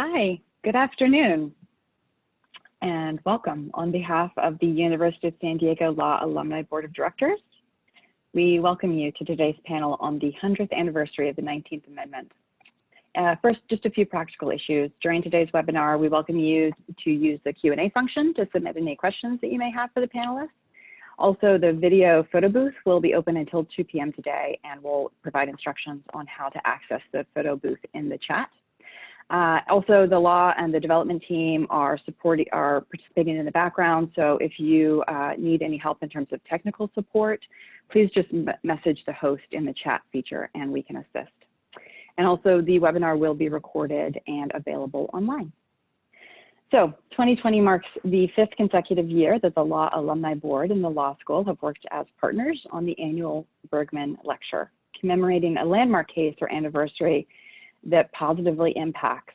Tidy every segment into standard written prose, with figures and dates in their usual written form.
Hi, good afternoon, and welcome on behalf of the University of San Diego Law Alumni Board of Directors. We welcome you to today's panel on the 100th anniversary of the 19th Amendment. First, just a few practical issues. During today's webinar, we welcome you to use the Q&A function to submit any questions that you may have for the panelists. Also, the video photo booth will be open until 2 p.m. today, and we'll provide instructions on how to access the photo booth in the chat. Also, the law and the development team are participating in the background. So if you need any help in terms of technical support, please just message the host in the chat feature and we can assist. And also the webinar will be recorded and available online. So 2020 marks the 5th consecutive year that the Law Alumni Board and the Law School have worked as partners on the annual Bergman Lecture, commemorating a landmark case or anniversary that positively impacts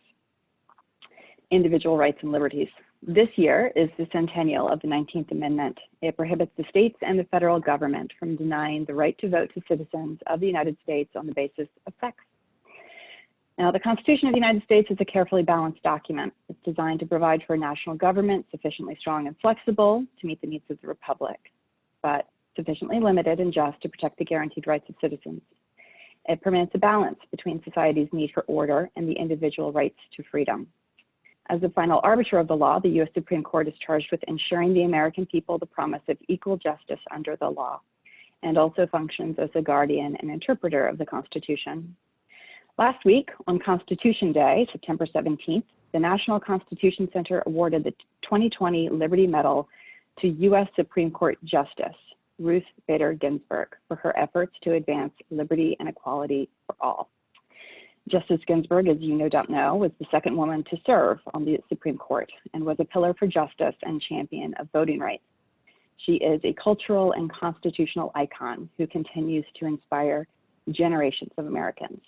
individual rights and liberties. This year is the Centennial of the 19th Amendment. It prohibits the states and the federal government from denying the right to vote to citizens of the United States on the basis of sex. Now, the Constitution of the United States is a carefully balanced document. It's designed to provide for a national government sufficiently strong and flexible to meet the needs of the Republic, but sufficiently limited and just to protect the guaranteed rights of citizens. It permits a balance between society's need for order and the individual rights to freedom. As the final arbiter of the law, the U.S. Supreme Court is charged with ensuring the American people the promise of equal justice under the law, and also functions as a guardian and interpreter of the Constitution. Last week, on Constitution Day, September 17th, the National Constitution Center awarded the 2020 Liberty Medal to U.S. Supreme Court Justice Ruth Bader Ginsburg for her efforts to advance liberty and equality for all. Justice Ginsburg, as you no doubt know, was the second woman to serve on the Supreme Court and was a pillar for justice and champion of voting rights. She is a cultural and constitutional icon who continues to inspire generations of Americans.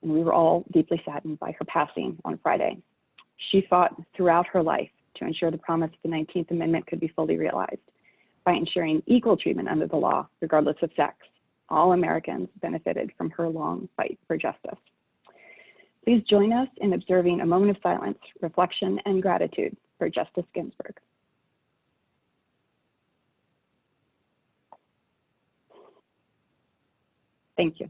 And we were all deeply saddened by her passing on Friday. She fought throughout her life to ensure the promise of the 19th Amendment could be fully realized by ensuring equal treatment under the law, regardless of sex. All Americans benefited from her long fight for justice. Please join us in observing a moment of silence, reflection, and gratitude for Justice Ginsburg. Thank you.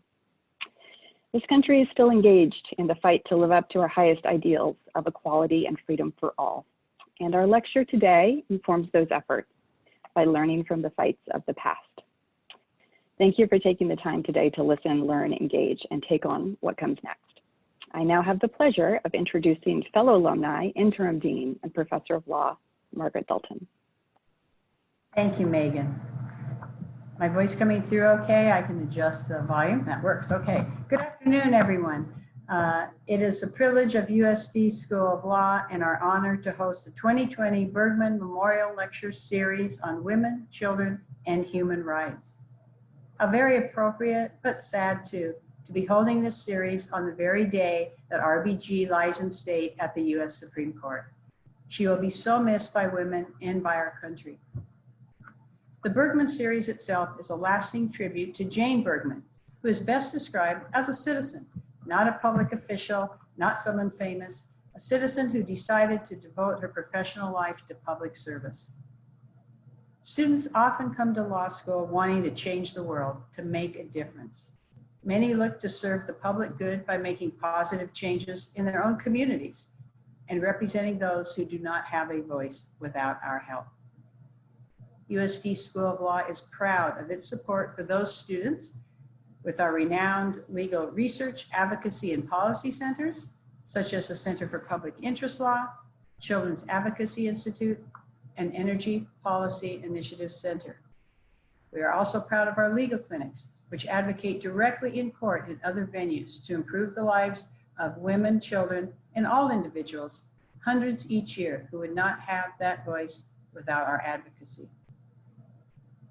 This country is still engaged in the fight to live up to our highest ideals of equality and freedom for all. And our lecture today informs those efforts by learning from the fights of the past. Thank you for taking the time today to listen, learn, engage, and take on what comes next. I now have the pleasure of introducing fellow alumni, interim dean, and professor of law, Margaret Dalton. Thank you, Megan. My voice coming through okay? I can adjust the volume. That works, okay. Good afternoon, everyone. It is the privilege of USD School of Law and our honor to host the 2020 Bergman Memorial Lecture Series on Women, Children, and Human Rights. How very appropriate, but sad too, to be holding this series on the very day that RBG lies in state at the US Supreme Court. She will be so missed by women and by our country. The Bergman series itself is a lasting tribute to Jane Bergman, who is best described as a citizen, not a public official, not someone famous, a citizen who decided to devote her professional life to public service. Students often come to law school wanting to change the world, to make a difference. Many look to serve the public good by making positive changes in their own communities and representing those who do not have a voice without our help. USD School of Law is proud of its support for those students with our renowned legal research, advocacy, and policy centers, such as the Center for Public Interest Law, Children's Advocacy Institute, and Energy Policy Initiative Center. We are also proud of our legal clinics, which advocate directly in court and other venues to improve the lives of women, children, and all individuals, hundreds each year, who would not have that voice without our advocacy.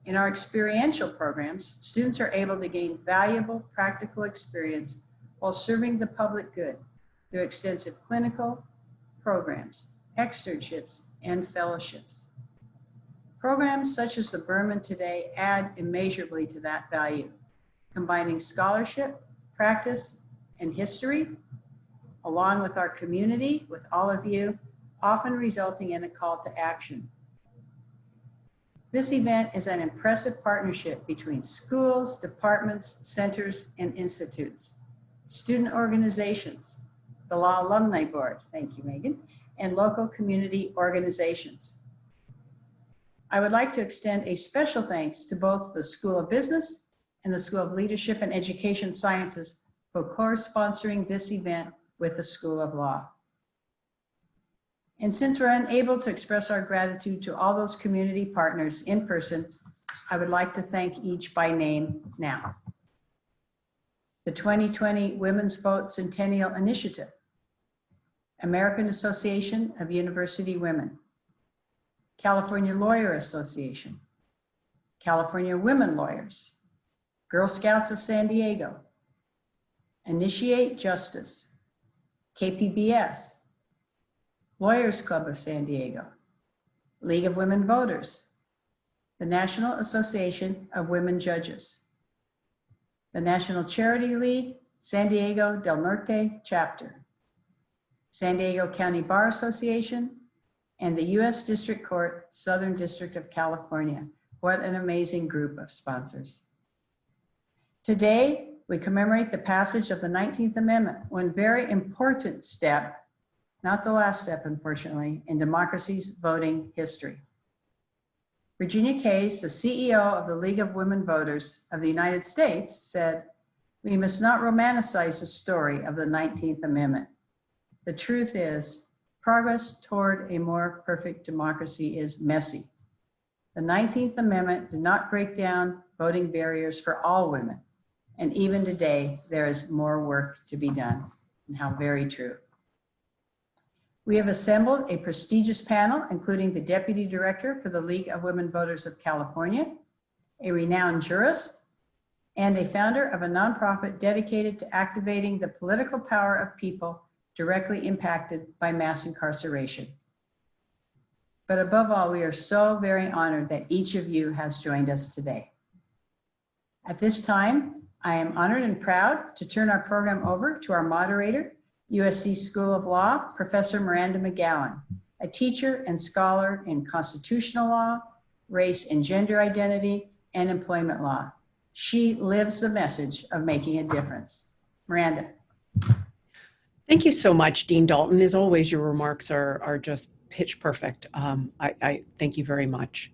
In our experiential programs, students are able to gain valuable practical experience while serving the public good through extensive clinical programs, externships, and fellowships. Programs such as the Bergman today add immeasurably to that value, combining scholarship, practice, and history, along with our community, with all of you, often resulting in a call to action. This event is an impressive partnership between schools, departments, centers, and institutes, student organizations, the Law Alumni Board, thank you, Megan, and local community organizations. I would like to extend a special thanks to both the School of Business and the School of Leadership and Education Sciences for co-sponsoring this event with the School of Law. And since we're unable to express our gratitude to all those community partners in person, I would like to thank each by name now. The 2020 Women's Vote Centennial Initiative, American Association of University Women, California Lawyer Association, California Women Lawyers, Girl Scouts of San Diego, Initiate Justice, KPBS, Lawyers Club of San Diego, League of Women Voters, the National Association of Women Judges, the National Charity League, San Diego del Norte Chapter, San Diego County Bar Association, and the U.S. District Court, Southern District of California. What an amazing group of sponsors. Today, we commemorate the passage of the 19th Amendment, one very important step, not the last step, unfortunately, in democracy's voting history. Virginia Case, the CEO of the League of Women Voters of the United States, said, "We must not romanticize the story of the 19th Amendment. The truth is, progress toward a more perfect democracy is messy. The 19th Amendment did not break down voting barriers for all women. And even today, there is more work to be done." And how very true. We have assembled a prestigious panel, including the Deputy Director for the League of Women Voters of California, a renowned jurist, and a founder of a nonprofit dedicated to activating the political power of people directly impacted by mass incarceration. But above all, we are so very honored that each of you has joined us today. At this time, I am honored and proud to turn our program over to our moderator, USD School of Law, Professor Miranda McGowan, a teacher and scholar in constitutional law, race and gender identity, and employment law. She lives the message of making a difference. Miranda. Thank you so much, Dean Dalton. As always, your remarks are just pitch perfect. I thank you very much.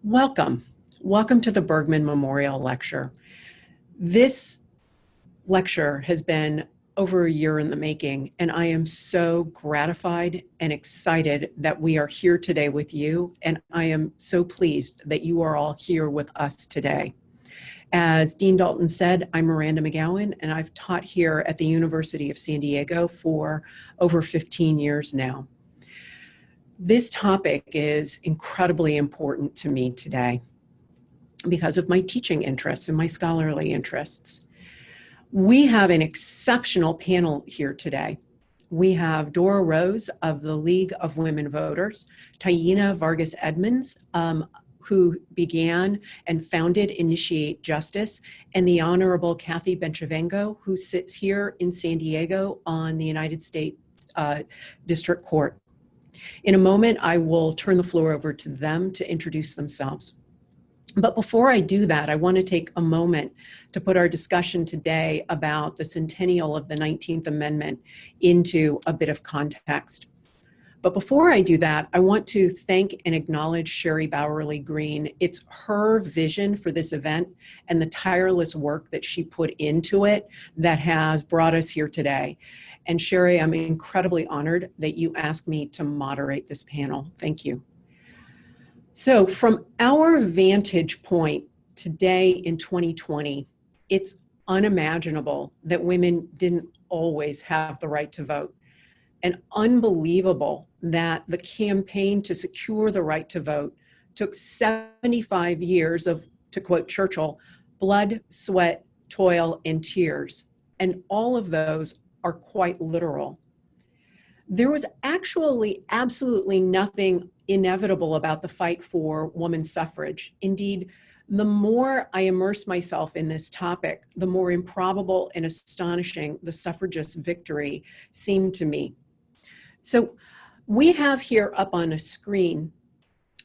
Welcome. Welcome to the Bergman Memorial Lecture. This lecture has been over a year in the making, and I am so gratified and excited that we are here today with you, and I am so pleased that you are all here with us today. As Dean Dalton said, I'm Miranda McGowan, and I've taught here at the University of San Diego for over 15 years now. This topic is incredibly important to me today because of my teaching interests and my scholarly interests. We have an exceptional panel here today. We have Dora Rose of the League of Women Voters, Taina Vargas Edmonds, who began and founded Initiate Justice, and the Honorable Kathy Benchavengo, who sits here in San Diego on the United States District Court. In a moment, I will turn the floor over to them to introduce themselves. But before I do that, I want to take a moment to put our discussion today about the centennial of the 19th Amendment into a bit of context. But before I do that, I want to thank and acknowledge Sherry Bowerly Green. It's her vision for this event and the tireless work that she put into it that has brought us here today. And Sherry, I'm incredibly honored that you asked me to moderate this panel. Thank you. So from our vantage point today in 2020, it's unimaginable that women didn't always have the right to vote, and unbelievable that the campaign to secure the right to vote took 75 years of, to quote Churchill, blood, sweat, toil, and tears. And all of those are quite literal. There was actually absolutely nothing inevitable about the fight for women's suffrage. Indeed, The more I immerse myself in this topic, the more improbable and astonishing the suffragists' victory seemed to me. So we have here up on a screen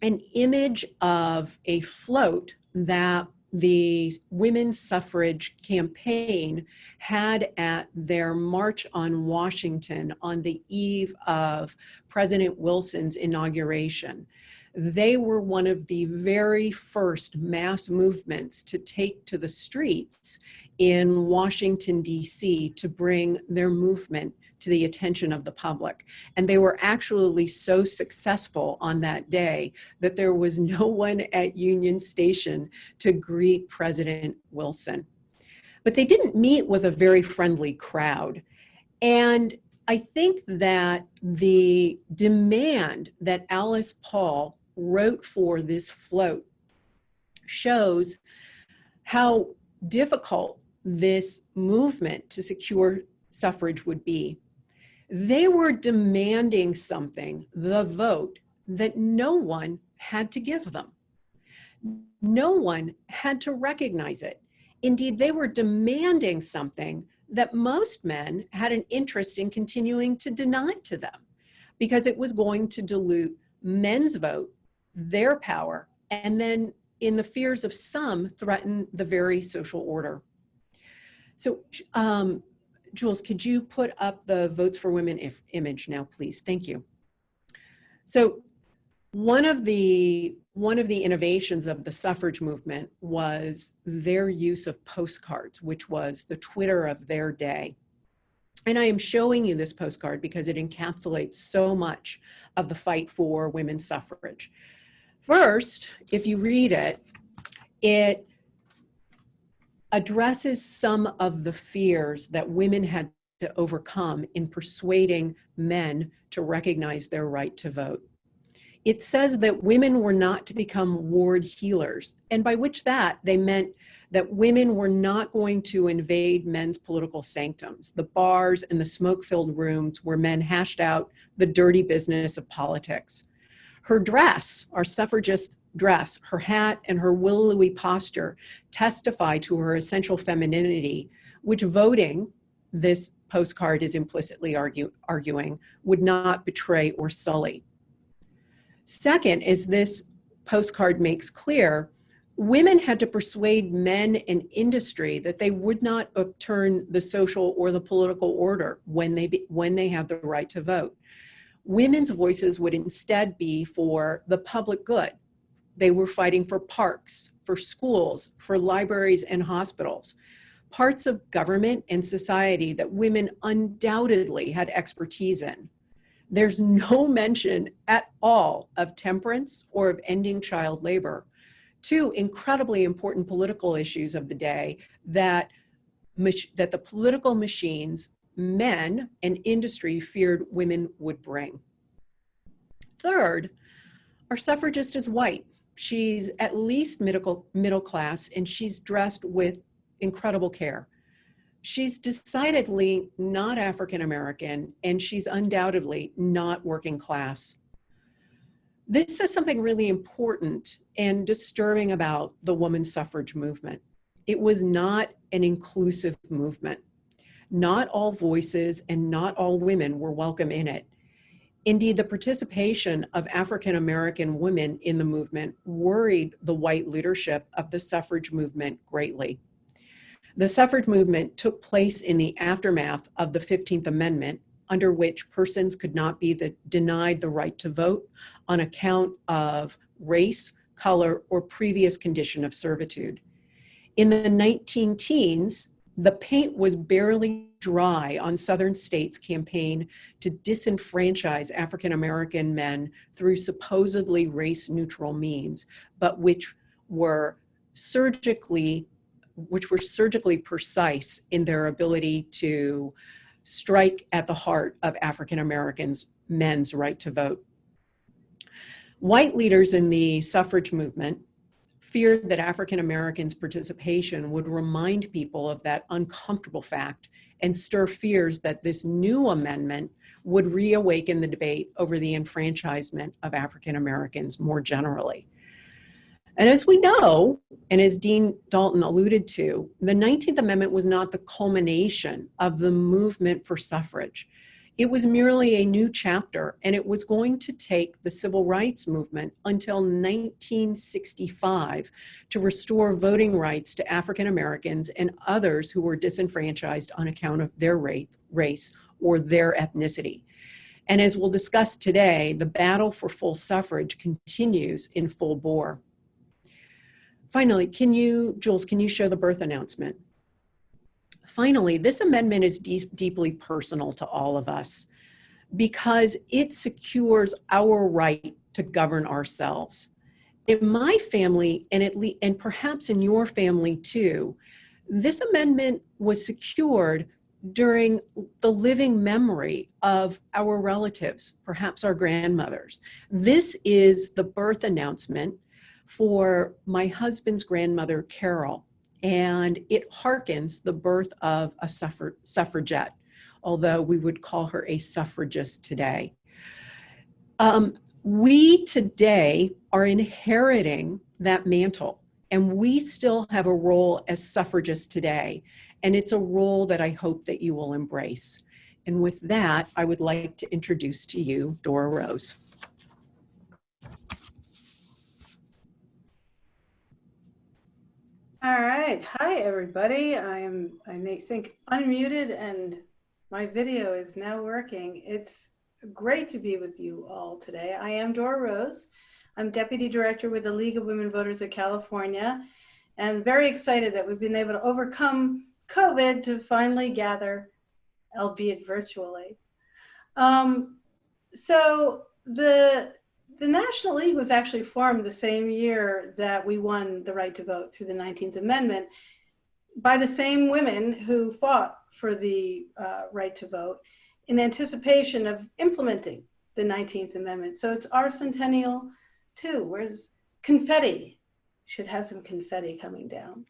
an image of a float that the women's suffrage campaign had at their March on Washington on the eve of President Wilson's inauguration. They were one of the very first mass movements to take to the streets in Washington, D.C. to bring their movement to the attention of the public. And they were actually so successful on that day that there was no one at Union Station to greet President Wilson. But they didn't meet with a very friendly crowd. And I think that the demand that Alice Paul wrote for this float shows how difficult this movement to secure suffrage would be. They were demanding something, the vote, that no one had to give them. No one had to recognize it. Indeed, they were demanding something that most men had an interest in continuing to deny to them, because it was going to dilute men's vote, their power, and then, in the fears of some, threaten the very social order. So, Jules, could you put up the Votes for Women image now, please? Thank you. So one of the innovations of the suffrage movement was their use of postcards, which was the Twitter of their day. And I am showing you this postcard because it encapsulates so much of the fight for women's suffrage. First, if you read it, it addresses some of the fears that women had to overcome in persuading men to recognize their right to vote. It says that women were not to become ward healers, and by which that they meant that women were not going to invade men's political sanctums, the bars and the smoke-filled rooms where men hashed out the dirty business of politics. Her dress, our suffragist dress, her hat, and her willowy posture testify to her essential femininity, which voting, this postcard is implicitly arguing, would not betray or sully. Second, as this postcard makes clear, women had to persuade men and industry that they would not upturn the social or the political order when they had the right to vote. Women's voices would instead be for the public good. They were fighting for parks, for schools, for libraries and hospitals, parts of government and society that women undoubtedly had expertise in. There's no mention at all of temperance or of ending child labor, two incredibly important political issues of the day that the political machines, men, and industry feared women would bring. Third, our suffragist is white. She's at least middle class, and she's dressed with incredible care. She's decidedly not African American, and she's undoubtedly not working class. This says something really important and disturbing about the women's suffrage movement. It was not an inclusive movement. Not all voices and not all women were welcome in it. Indeed, the participation of African American women in the movement worried the white leadership of the suffrage movement greatly. The suffrage movement took place in the aftermath of the 15th Amendment, under which persons could not be denied the right to vote on account of race, color, or previous condition of servitude. In the 19-teens, the paint was barely dry on Southern states' campaign to disenfranchise African American men through supposedly race-neutral means, but which were surgically precise in their ability to strike at the heart of African Americans' men's right to vote. White leaders in the suffrage movement feared that African Americans' participation would remind people of that uncomfortable fact and stir fears that this new amendment would reawaken the debate over the enfranchisement of African Americans more generally. And as we know, And as Dean Dalton alluded to, the 19th Amendment was not the culmination of the movement for suffrage. It was merely a new chapter, and it was going to take the civil rights movement until 1965 to restore voting rights to African Americans and others who were disenfranchised on account of their race or their ethnicity. And as we'll discuss today, the battle for full suffrage continues in full bore. Finally, Jules, can you show the birth announcement? Finally, this amendment is deeply personal to all of us because it secures our right to govern ourselves. In my family, and perhaps in your family too, this amendment was secured during the living memory of our relatives, perhaps our grandmothers. This is the birth announcement for my husband's grandmother, Carol, and it harkens the birth of a suffragette, although we would call her a suffragist today. We today are inheriting that mantle, and we still have a role as suffragists today, and it's a role that I hope that you will embrace. And with that, I would like to introduce to you Dora Rose. All right. Hi, everybody. I may think unmuted and my video is now working. It's great to be with you all today. I am Dora Rose. I'm Deputy Director with the League of Women Voters of California, and very excited that we've been able to overcome COVID to finally gather, albeit virtually. So the National League was actually formed the same year that we won the right to vote through the 19th Amendment by the same women who fought for the right to vote in anticipation of implementing the 19th Amendment. So it's our centennial too. Where's confetti? Should have some confetti coming down.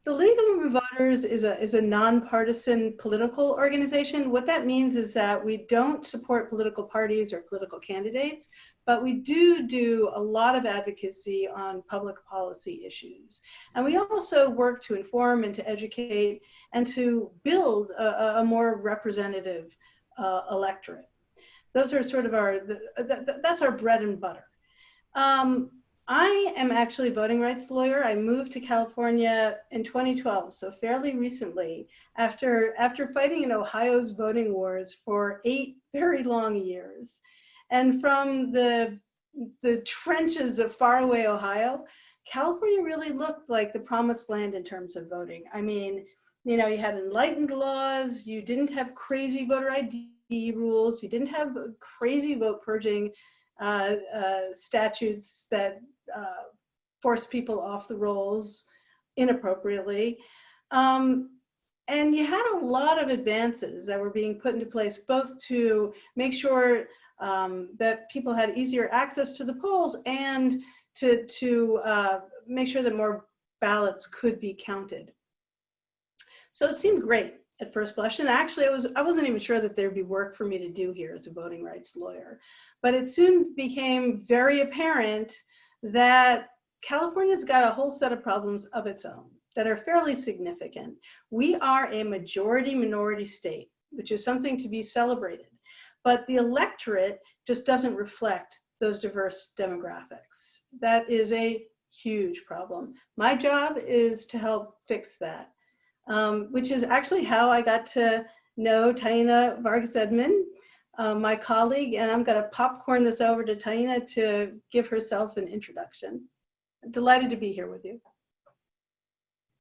The League of Women Voters is a nonpartisan political organization. What that means is that we don't support political parties or political candidates, but we do a lot of advocacy on public policy issues. And we also work to inform and to educate and to build a more representative electorate. Those are sort of that's our bread and butter. I am actually a voting rights lawyer. I moved to California in 2012, so fairly recently, after fighting in Ohio's voting wars for 8 very long years. And from the trenches of faraway Ohio, California really looked like the promised land in terms of voting. I mean, you know, you had enlightened laws, you didn't have crazy voter ID rules, you didn't have crazy vote purging statutes that force people off the rolls inappropriately. And you had a lot of advances that were being put into place, both to make sure that people had easier access to the polls and to make sure that more ballots could be counted. So it seemed great at first blush, and actually I wasn't even sure that there'd be work for me to do here as a voting rights lawyer. But it soon became very apparent that California's got a whole set of problems of its own that are fairly significant. We are a majority minority state, which is something to be celebrated, but the electorate just doesn't reflect those diverse demographics. That is a huge problem. My job is to help fix that. Which is actually how I got to know Taina Vargas Edmond, my colleague, and I'm going to popcorn this over to Taina to give herself an introduction. I'm delighted to be here with you.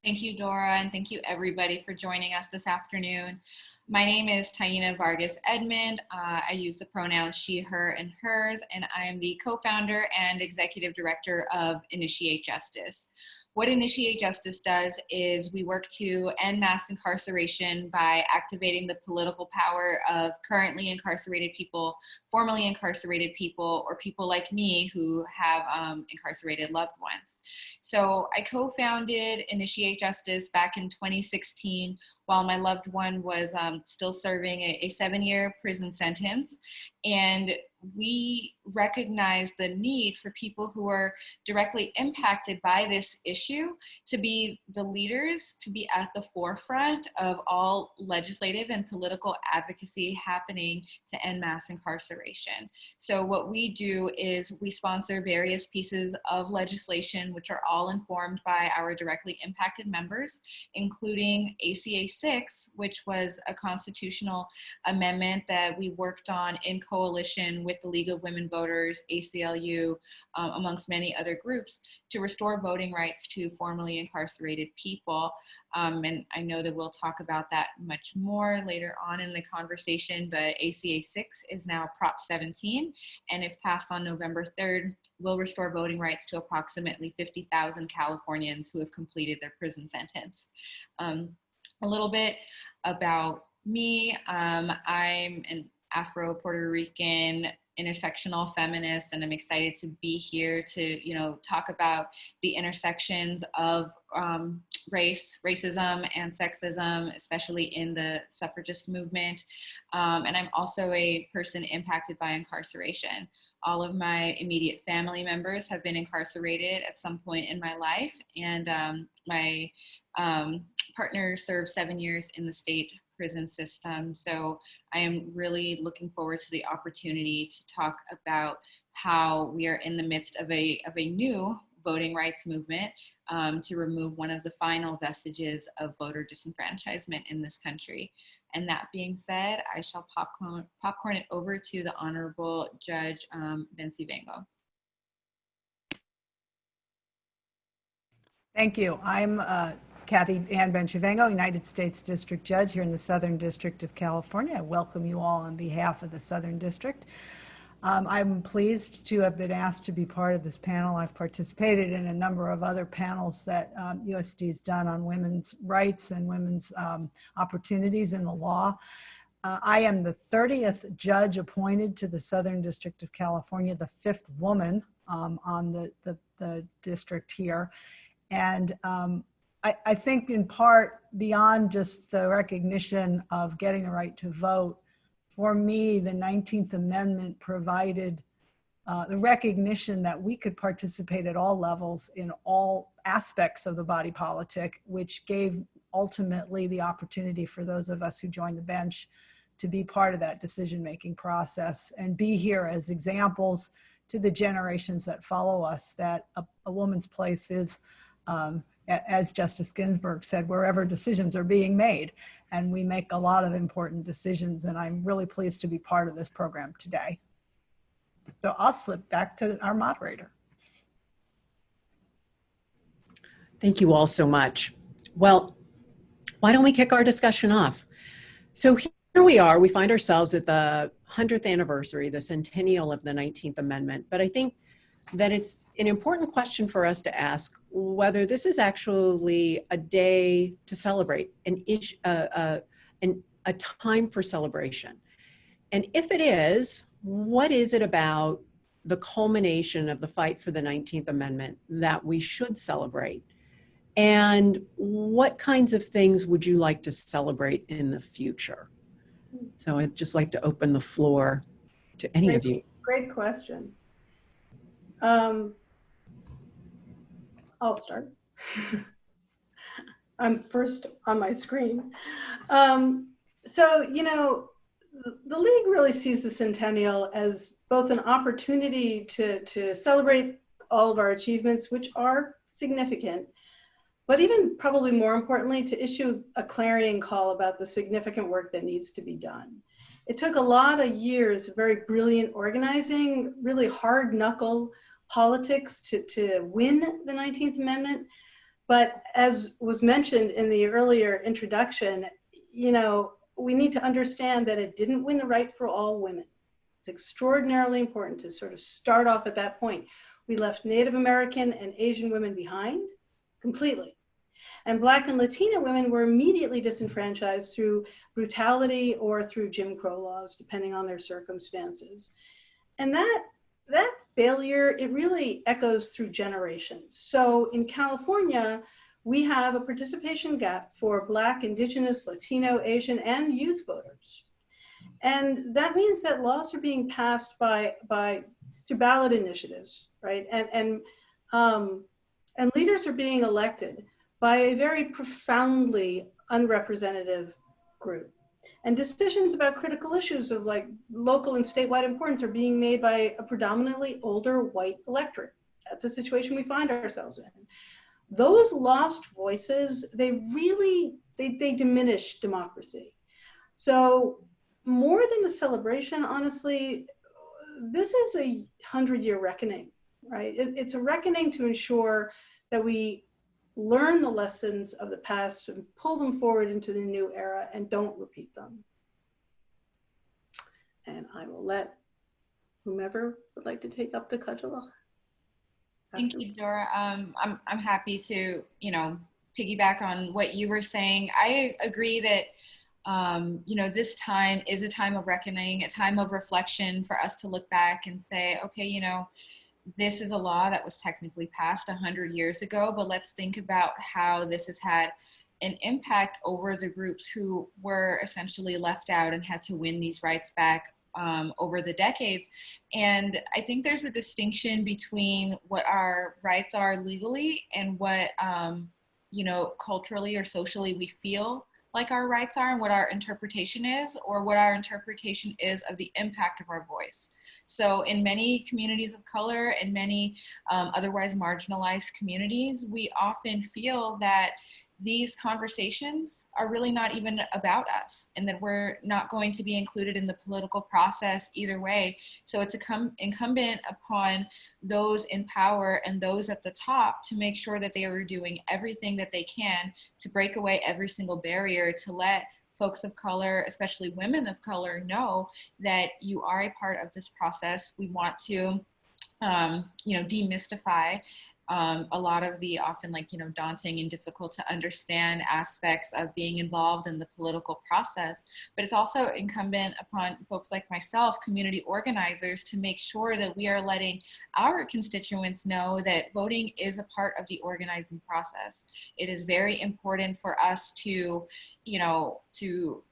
Thank you, Dora, and thank you everybody for joining us this afternoon. My name is Taina Vargas Edmond. I use the pronouns she, her, and hers, and I am the co-founder and executive director of Initiate Justice. What Initiate Justice does is we work to end mass incarceration by activating the political power of currently incarcerated people, formerly incarcerated people, or people like me who have incarcerated loved ones. So I co-founded Initiate Justice back in 2016 while my loved one was still serving a 7-year prison sentence. And we recognize the need for people who are directly impacted by this issue to be the leaders, to be at the forefront of all legislative and political advocacy happening to end mass incarceration. So what we do is we sponsor various pieces of legislation, which are all informed by our directly impacted members, including ACA 6, which was a constitutional amendment that we worked on in coalition with the League of Women Voters, ACLU, amongst many other groups, to restore voting rights to formerly incarcerated people. And I know that we'll talk about that much more later on in the conversation, but ACA 6 is now Prop 17, and if passed on November 3rd, will restore voting rights to approximately 50,000 Californians who have completed their prison sentence. A little bit about me. I'm an Afro-Puerto Rican intersectional feminist, and I'm excited to be here to, talk about the intersections of race, racism, and sexism, especially in the suffragist movement. And I'm also a person impacted by incarceration. All of my immediate family members have been incarcerated at some point in my life, and my partner served 7 years in the state prison system. So I am really looking forward to the opportunity to talk about how we are in the midst of a new voting rights movement to remove one of the final vestiges of voter disenfranchisement in this country. And that being said, I shall popcorn it over to the Honorable Judge Bencivengo. Thank you. I'm Kathy Ann Bencivengo, United States District Judge here in the Southern District of California. I welcome you all on behalf of the Southern District. I'm pleased to have been asked to be part of this panel. I've participated in a number of other panels that USD has done on women's rights and women's opportunities in the law. I am the 30th judge appointed to the Southern District of California, the 5th woman on the district here. And I think in part, beyond just the recognition of getting the right to vote, for me, the 19th Amendment provided the recognition that we could participate at all levels in all aspects of the body politic, which gave ultimately the opportunity for those of us who joined the bench to be part of that decision-making process and be here as examples to the generations that follow us that a woman's place is, as Justice Ginsburg said, wherever decisions are being made. And we make a lot of important decisions, and I'm really pleased to be part of this program today. So I'll slip back to our moderator. Thank you all so much. Well, why don't we kick our discussion off? So here we are, we find ourselves at the 100th anniversary, the centennial of the 19th Amendment, but I think that it's an important question for us to ask whether this is actually a day to celebrate, a time for celebration. And if it is, what is it about the culmination of the fight for the 19th Amendment that we should celebrate? And what kinds of things would you like to celebrate in the future? So I'd just like to open the floor to any of you. Great question. I'll start. I'm first on my screen. So, the League really sees the Centennial as both an opportunity to celebrate all of our achievements, which are significant, but even probably more importantly, to issue a clarion call about the significant work that needs to be done. It took a lot of years of very brilliant organizing, really hard knuckle politics to win the 19th Amendment. But as was mentioned in the earlier introduction, we need to understand that it didn't win the right for all women. It's extraordinarily important to sort of start off at that point. We left Native American and Asian women behind completely. And Black and Latina women were immediately disenfranchised through brutality or through Jim Crow laws, depending on their circumstances. And that failure, it really echoes through generations. So in California, we have a participation gap for Black, Indigenous, Latino, Asian, and youth voters. And that means that laws are being passed through ballot initiatives, right? And leaders are being elected by a very profoundly unrepresentative group. And decisions about critical issues of like local and statewide importance are being made by a predominantly older white electorate. That's a situation we find ourselves in. Those lost voices, they diminish democracy. So more than a celebration, honestly, this is a 100-year reckoning, right? It's a reckoning to ensure that we learn the lessons of the past and pull them forward into the new era and don't repeat them. And I will let whomever would like to take up the cudgel. Thank you, Dora. I'm happy to, piggyback on what you were saying. I agree that, this time is a time of reckoning, a time of reflection for us to look back and say, okay, this is a law that was technically passed 100 years ago, but let's think about how this has had an impact over the groups who were essentially left out and had to win these rights back over the decades. And I think there's a distinction between what our rights are legally and what, culturally or socially we feel like our rights are and what our interpretation is, or what our interpretation is of the impact of our voice. So in many communities of color and many otherwise marginalized communities, we often feel that these conversations are really not even about us and that we're not going to be included in the political process either way. So it's incumbent upon those in power and those at the top to make sure that they are doing everything that they can to break away every single barrier, to let folks of color, especially women of color, know that you are a part of this process. We want to, demystify a lot of the often daunting and difficult to understand aspects of being involved in the political process. But it's also incumbent upon folks like myself, community organizers, to make sure that we are letting our constituents know that voting is a part of the organizing process. It is very important for us to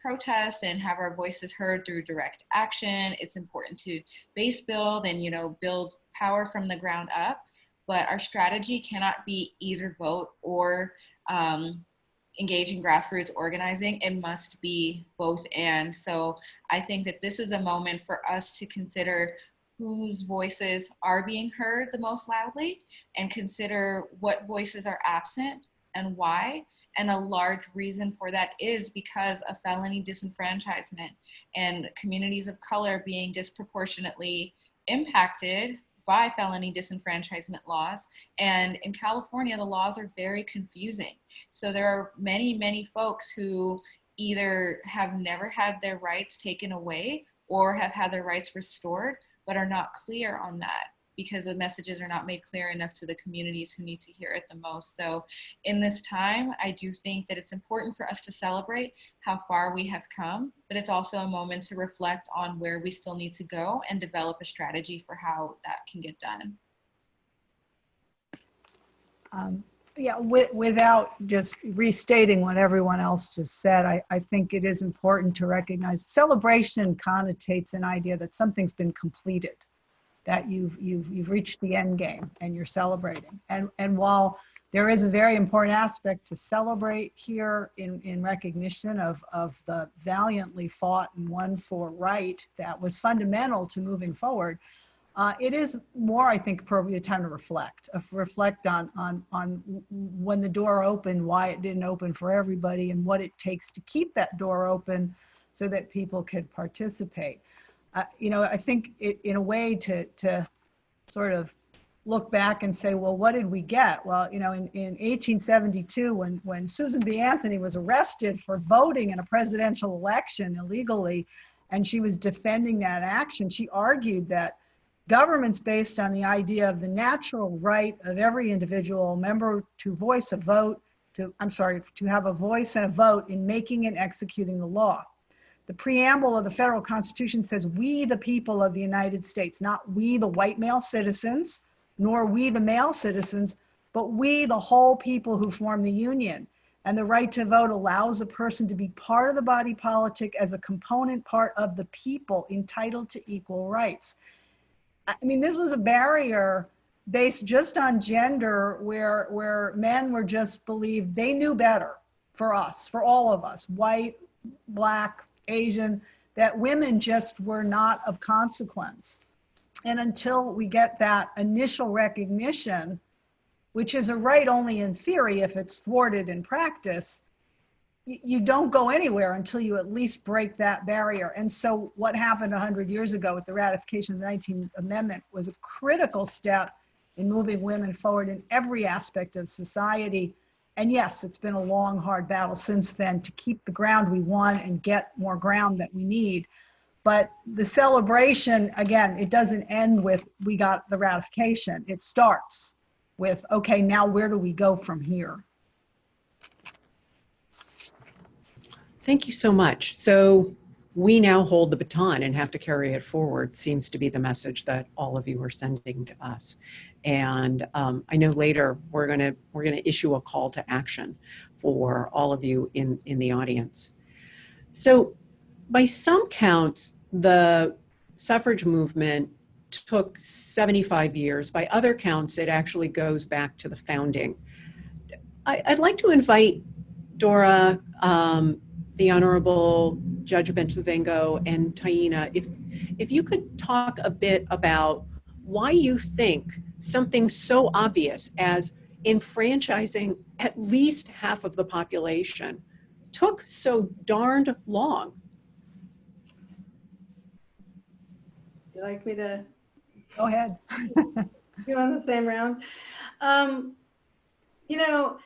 protest and have our voices heard through direct action. It's important to base build and, build power from the ground up. But our strategy cannot be either vote or engage in grassroots organizing. It must be both and. So I think that this is a moment for us to consider whose voices are being heard the most loudly and consider what voices are absent and why. And a large reason for that is because of felony disenfranchisement and communities of color being disproportionately impacted by felony disenfranchisement laws. And in California, the laws are very confusing. So there are many, many folks who either have never had their rights taken away or have had their rights restored, but are not clear on that because the messages are not made clear enough to the communities who need to hear it the most. So in this time, I do think that it's important for us to celebrate how far we have come, but it's also a moment to reflect on where we still need to go and develop a strategy for how that can get done. Without just restating what everyone else just said, I think it is important to recognize celebration connotates an idea that something's been completed, that you've reached the end game and you're celebrating. And while there is a very important aspect to celebrate here in recognition of the valiantly fought and won for right that was fundamental to moving forward, it is more, I think, appropriate time to reflect on when the door opened, why it didn't open for everybody, and what it takes to keep that door open so that people could participate. I think in a way to sort of look back and say, well, what did we get? Well, in 1872, when Susan B. Anthony was arrested for voting in a presidential election illegally, and she was defending that action, she argued that government's based on the idea of the natural right of every individual member to have a voice and a vote in making and executing the law. The preamble of the federal constitution says, we the people of the United States, not we the white male citizens, nor we the male citizens, but we the whole people who form the union. And the right to vote allows a person to be part of the body politic as a component part of the people entitled to equal rights. I mean, this was a barrier based just on gender where men were just believed they knew better for us, for all of us, white, Black, Asian, that women just were not of consequence. And until we get that initial recognition, which is a right only in theory if it's thwarted in practice, you don't go anywhere until you at least break that barrier. And so what happened 100 years ago with the ratification of the 19th Amendment was a critical step in moving women forward in every aspect of society. And yes, it's been a long, hard battle since then to keep the ground we won and get more ground that we need. But the celebration, again, it doesn't end with we got the ratification. It starts with, okay, now where do we go from here? Thank you so much. So we now hold the baton and have to carry it forward, seems to be the message that all of you are sending to us. And I know later we're gonna issue a call to action for all of you in the audience. So by some counts, the suffrage movement took 75 years. By other counts, it actually goes back to the founding. I'd like to invite Dora, the Honorable Judge Bencivengo, and Taina, if you could talk a bit about why you think something so obvious as enfranchising at least half of the population took so darned long. Would you like me to Go ahead. go on the same round? You know,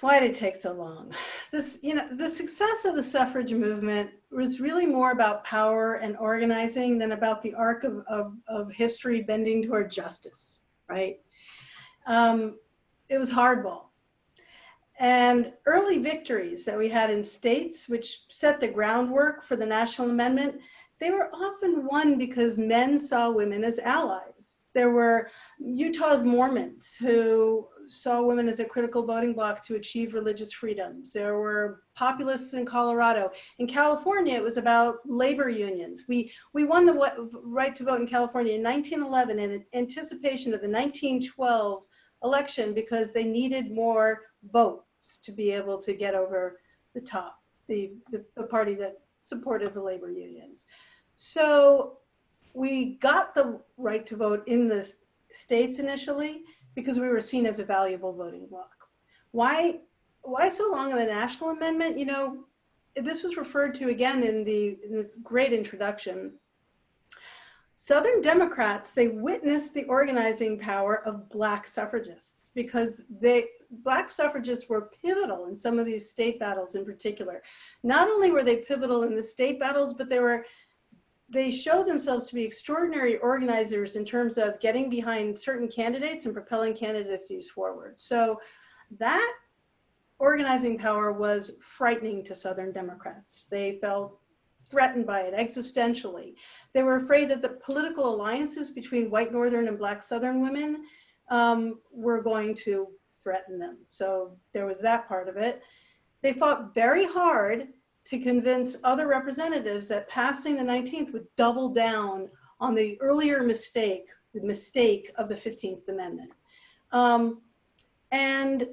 why did it take so long? The success of the suffrage movement was really more about power and organizing than about the arc of history bending toward justice, right? It was hardball. And early victories that we had in states, which set the groundwork for the National Amendment, they were often won because men saw women as allies. There were Utah's Mormons who saw women as a critical voting bloc to achieve religious freedoms. There were populists in Colorado. In California, it was about labor unions. We won the right to vote in California in 1911 in anticipation of the 1912 election because they needed more votes to be able to get over the top, the party that supported the labor unions. So we got the right to vote in the states initially because we were seen as a valuable voting bloc. Why so long in the National Amendment? You know, this was referred to again in the great introduction. Southern Democrats, they witnessed the organizing power of Black suffragists because Black suffragists were pivotal in some of these state battles in particular. Not only were they pivotal in the state battles, but they showed themselves to be extraordinary organizers in terms of getting behind certain candidates and propelling candidacies forward. So that organizing power was frightening to Southern Democrats. They felt threatened by it existentially. They were afraid that the political alliances between white Northern and Black Southern women were going to threaten them. So there was that part of it. They fought very hard to convince other representatives that passing the 19th would double down on the earlier mistake, the mistake of the 15th Amendment. And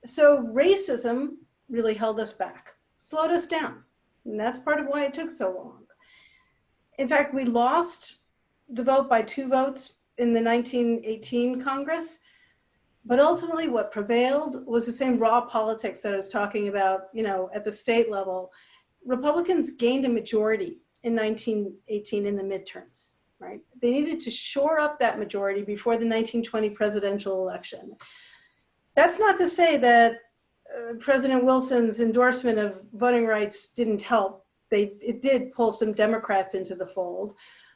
so racism really held us back, slowed us down. And that's part of why it took so long. In fact, we lost the vote by 2 votes in the 1918 Congress, but ultimately what prevailed was the same raw politics that I was talking about, you know, at the state level. Republicans gained a majority in 1918 in the midterms, right? They needed to shore up that majority before the 1920 presidential election. That's not to say that President Wilson's endorsement of voting rights didn't help. It did pull some Democrats into the fold.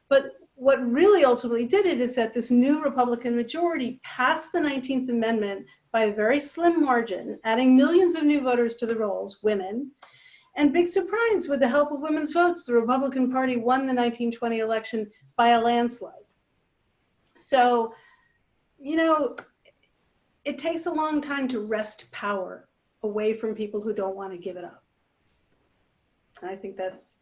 But what really ultimately did it is that this new Republican majority passed the 19th Amendment by a very slim margin, adding millions of new voters to the rolls, women. And big surprise, with the help of women's votes, the Republican Party won the 1920 election by a landslide. So, you know, it takes a long time to wrest power away from people who don't want to give it up. And I think that's,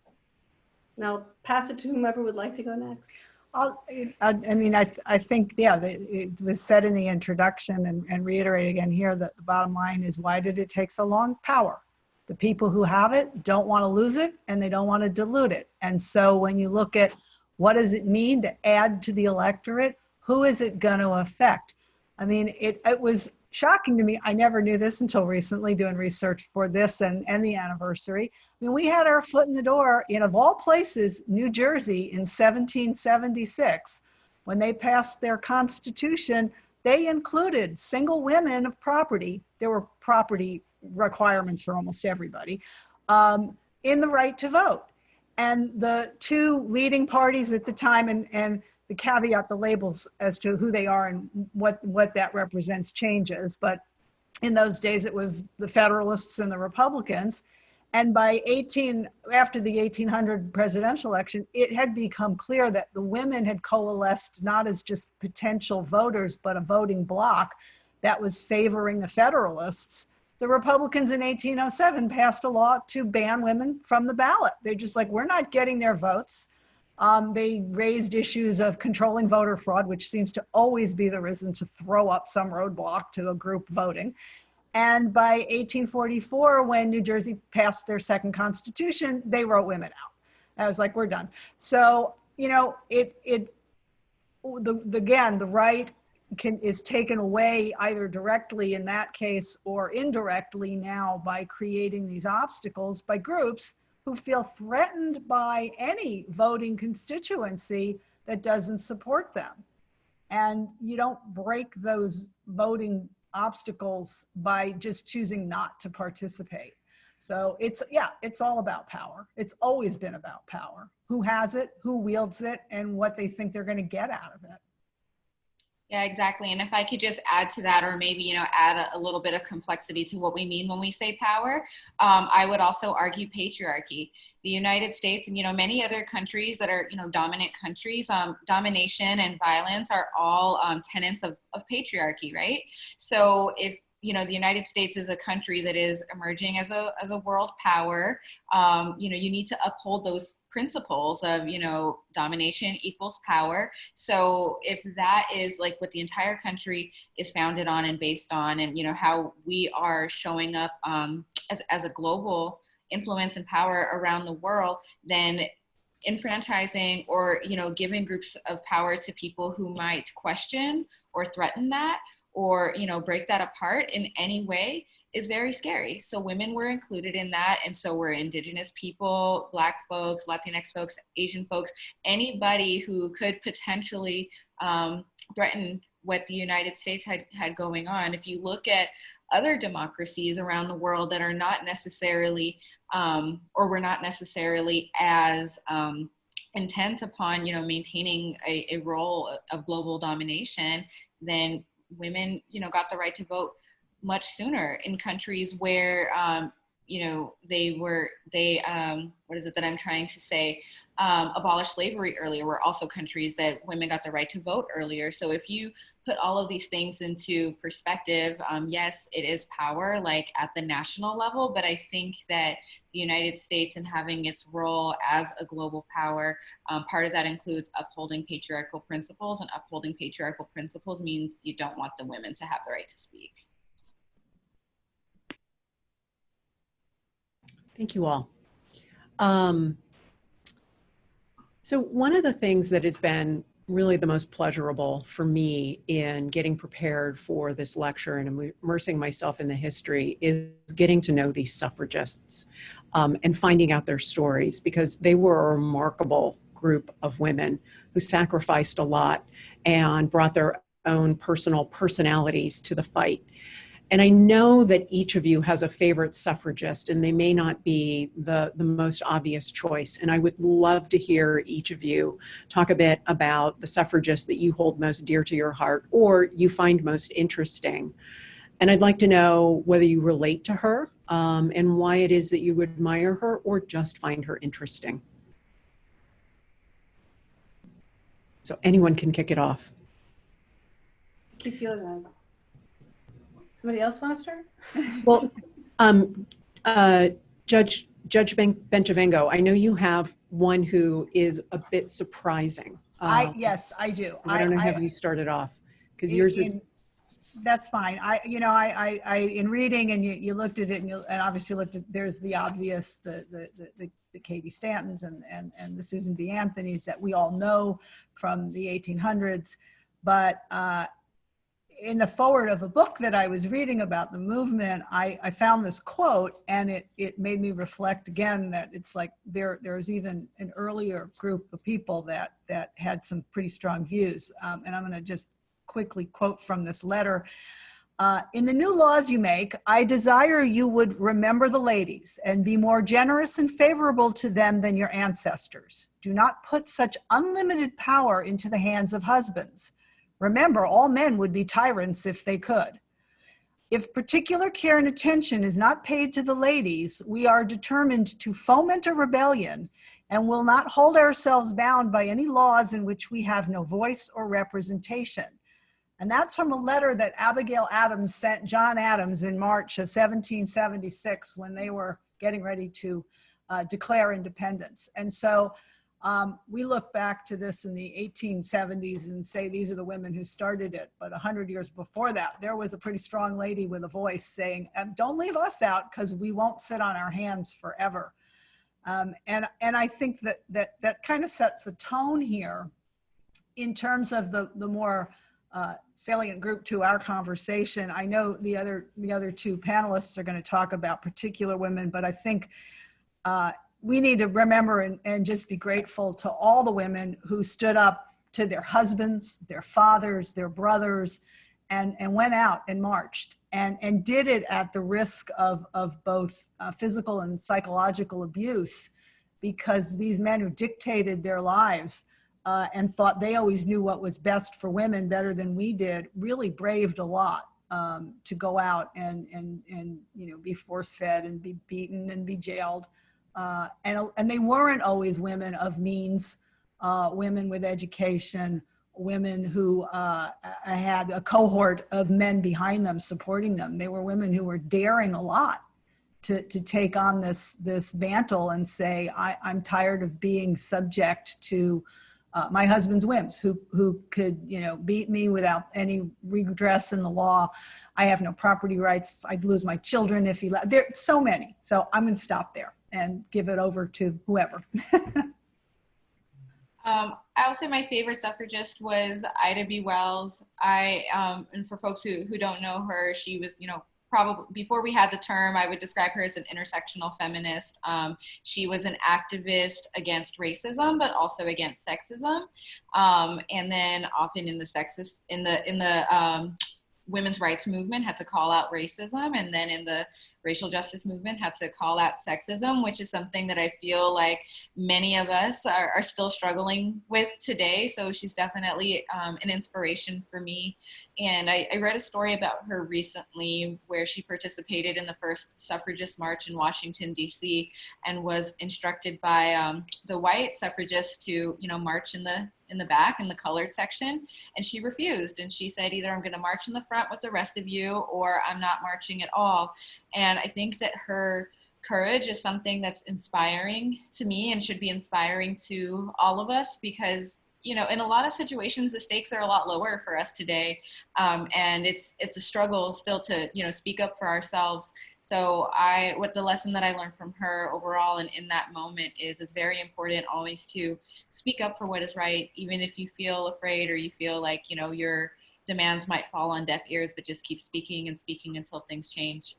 now pass it to whomever would like to go next. I think, yeah, it was said in the introduction and reiterated again here that the bottom line is, why did it take so long? Power. The people who have it don't want to lose it, and they don't want to dilute it. And so when you look at what does it mean to add to the electorate, who is it going to affect? I mean, it was shocking to me. I never knew this until recently, doing research for this and the anniversary. I mean, we had our foot in the door in, of all places, New Jersey in 1776. When they passed their constitution, they included single women of property. There were property requirements for almost everybody, in the right to vote. And the two leading parties at the time, and the caveat, the labels as to who they are and what that represents changes. But in those days, it was the Federalists and the Republicans. And after the 1800 presidential election, it had become clear that the women had coalesced not as just potential voters, but a voting bloc that was favoring the Federalists. The Republicans in 1807 passed a law to ban women from the ballot. They're just like, we're not getting their votes. They raised issues of controlling voter fraud, which seems to always be the reason to throw up some roadblock to a group voting. And by 1844, when New Jersey passed their second constitution, they wrote women out. I was like, we're done. So, you know, again, the right is taken away either directly in that case or indirectly now by creating these obstacles by groups who feel threatened by any voting constituency that doesn't support them. And you don't break those voting obstacles by just choosing not to participate. So it's all about power. It's always been about power. Who has it, who wields it, and what they think they're going to get out of it. Yeah, exactly. And if I could just add to that, or maybe, add a little bit of complexity to what we mean when we say power, I would also argue patriarchy. The United States and, many other countries that are, dominant countries, domination and violence are all tenets of patriarchy, right? So if, the United States is a country that is emerging as a world power, you need to uphold those principles of, domination equals power. So if that is like what the entire country is founded on and based on, and, how we are showing up as a global influence and power around the world, then enfranchising or, giving groups of power to people who might question or threaten that, or, break that apart in any way is very scary. So women were included in that. And so were Indigenous people, Black folks, Latinx folks, Asian folks, anybody who could potentially threaten what the United States had going on. If you look at other democracies around the world that are not necessarily, or were not necessarily as intent upon, maintaining a role of global domination, then women, got the right to vote much sooner in countries where, abolished slavery earlier, were also countries that women got the right to vote earlier. So if you put all of these things into perspective, yes, it is power, like at the national level, but I think that the United States and having its role as a global power, part of that includes upholding patriarchal principles, and upholding patriarchal principles means you don't want the women to have the right to speak. Thank you all. So one of the things that has been really the most pleasurable for me in getting prepared for this lecture and immersing myself in the history is getting to know these suffragists and finding out their stories, because they were a remarkable group of women who sacrificed a lot and brought their own personal personalities to the fight. And I know that each of you has a favorite suffragist, and they may not be the most obvious choice. And I would love to hear each of you talk a bit about the suffragist that you hold most dear to your heart or you find most interesting. And I'd like to know whether you relate to her and why it is that you admire her or just find her interesting. So anyone can kick it off. Keep feeling that. Somebody else want to start? Well, Um, Judge Benchavango, I know you have one who is a bit surprising. Yes, I do. Why don't I have you start it off? Because yours is. That's fine. In reading and you looked at it and obviously looked at, there's the obvious, the Katie Stantons and the Susan B. Anthonys that we all know from the 1800s. But in the foreword of a book that I was reading about the movement, I found this quote, and it made me reflect again that it's like there's even an earlier group of people that had some pretty strong views. And I'm going to just quickly quote from this letter. In the new laws you make, I desire you would remember the ladies and be more generous and favorable to them than your ancestors. Do not put such unlimited power into the hands of husbands. Remember, all men would be tyrants if they could. If particular care and attention is not paid to the ladies, we are determined to foment a rebellion and will not hold ourselves bound by any laws in which we have no voice or representation. And that's from a letter that Abigail Adams sent John Adams in March of 1776 when they were getting ready to declare independence. And so we look back to this in the 1870s and say these are the women who started it. But 100 years before that, there was a pretty strong lady with a voice saying, don't leave us out because we won't sit on our hands forever. And I think that kind of sets a tone here in terms of the more salient group to our conversation. I know the other two panelists are going to talk about particular women, but I think we need to remember and just be grateful to all the women who stood up to their husbands, their fathers, their brothers, and went out and marched and did it at the risk of both physical and psychological abuse, because these men who dictated their lives and thought they always knew what was best for women better than we did, really braved a lot to go out and be force-fed and be beaten and be jailed. And they weren't always women of means, women with education, women who had a cohort of men behind them supporting them. They were women who were daring a lot to take on this mantle and say, I'm tired of being subject to my husband's whims, who could, beat me without any redress in the law. I have no property rights. I'd lose my children if he left. There's so many. So I'm going to stop there and give it over to whoever. I'll say my favorite suffragist was Ida B. Wells. And for folks who don't know her, she was, probably before we had the term, I would describe her as an intersectional feminist. She was an activist against racism, but also against sexism. And then often in the women's rights movement had to call out racism. And then in the racial justice movement had to call out sexism, which is something that I feel like many of us are still struggling with today. So she's definitely an inspiration for me. And I read a story about her recently where she participated in the first suffragist march in Washington, D.C. and was instructed by the white suffragists to, march in the back in the colored section. And she refused. And she said, either I'm going to march in the front with the rest of you or I'm not marching at all. And I think that her courage is something that's inspiring to me and should be inspiring to all of us because, in a lot of situations, the stakes are a lot lower for us today. And it's a struggle still to, speak up for ourselves. So what the lesson that I learned from her overall and in that moment is it's very important always to speak up for what is right, even if you feel afraid or you feel like, your demands might fall on deaf ears, but just keep speaking and speaking until things change.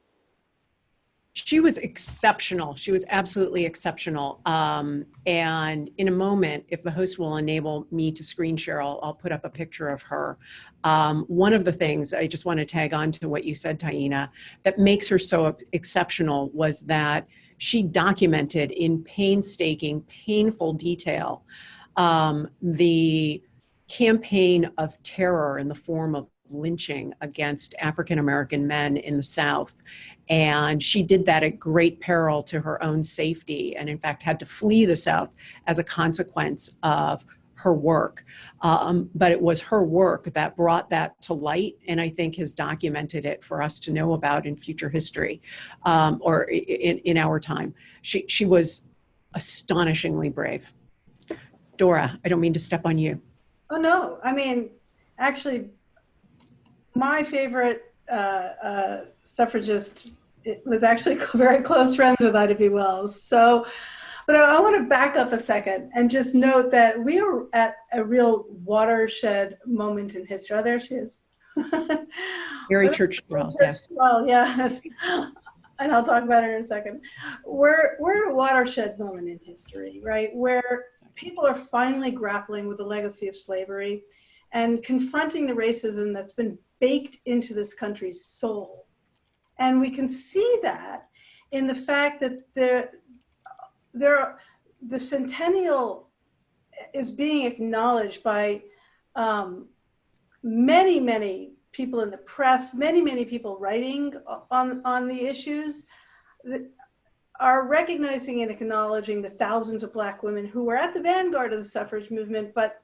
She was exceptional. She was absolutely exceptional. And in a moment, if the host will enable me to screen share, I'll put up a picture of her. One of the things I just want to tag on to what you said, Taina, that makes her so exceptional was that she documented in painstaking, painful detail the campaign of terror in the form of lynching against African-American men in the South. And she did that at great peril to her own safety and in fact had to flee the South as a consequence of her work. But it was her work that brought that to light, and I think has documented it for us to know about in future history, or in our time. She was astonishingly brave. Dora, I don't mean to step on you. Oh, no. I mean, actually, my favorite suffragist was actually very close friends with Ida B. Wells. So, but I want to back up a second and just note that we are at a real watershed moment in history. Oh, there she is. Mary Church Terrell, yes. Well, yes. And I'll talk about it in a second. We're at a watershed moment in history, right? Where people are finally grappling with the legacy of slavery and confronting the racism that's been baked into this country's soul. And we can see that in the fact that the Centennial is being acknowledged by many, many people in the press, many people writing on the issues that are recognizing and acknowledging the thousands of Black women who were at the vanguard of the suffrage movement, but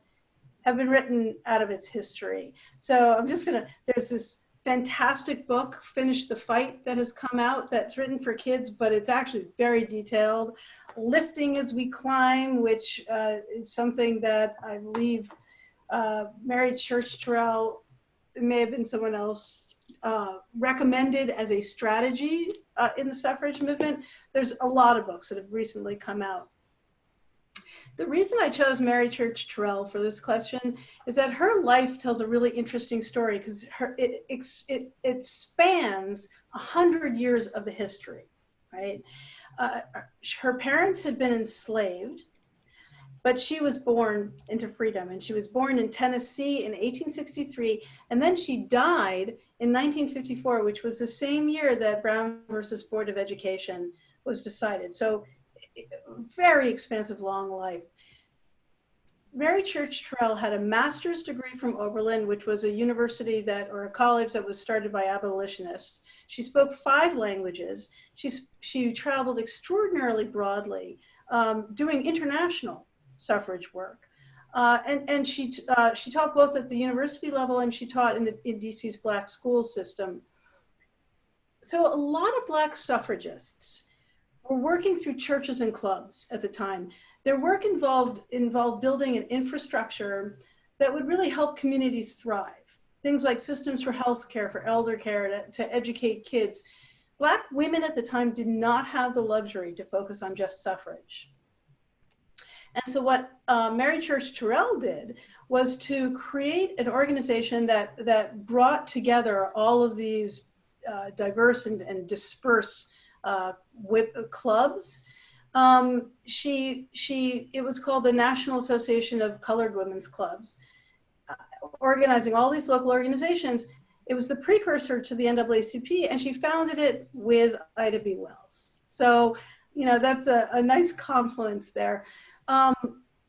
have been written out of its history. So I'm just there's this fantastic book, Finish the Fight, that has come out that's written for kids, but it's actually very detailed. Lifting as We Climb, which is something that I believe Mary Church Terrell, it may have been someone else, recommended as a strategy in the suffrage movement. There's a lot of books that have recently come out. The reason I chose Mary Church Terrell for this question is that her life tells a really interesting story because it spans 100 years of the history, right? Her parents had been enslaved, but she was born into freedom, and she was born in Tennessee in 1863, and then she died in 1954, which was the same year that Brown versus Board of Education was decided. So very expansive, long life. Mary Church Terrell had a master's degree from Oberlin, which was a university or a college that was started by abolitionists. She spoke 5 languages. She traveled extraordinarily broadly, doing international suffrage work. And she taught both at the university level and she taught in DC's Black school system. So a lot of Black suffragists were working through churches and clubs at the time. Their work involved building an infrastructure that would really help communities thrive. Things like systems for health care, for elder care, to educate kids. Black women at the time did not have the luxury to focus on just suffrage. And so what Mary Church Terrell did was to create an organization that brought together all of these diverse and disperse clubs. It was called the National Association of Colored Women's Clubs, organizing all these local organizations. It was the precursor to the NAACP, and she founded it with Ida B. Wells. So, that's a nice confluence there.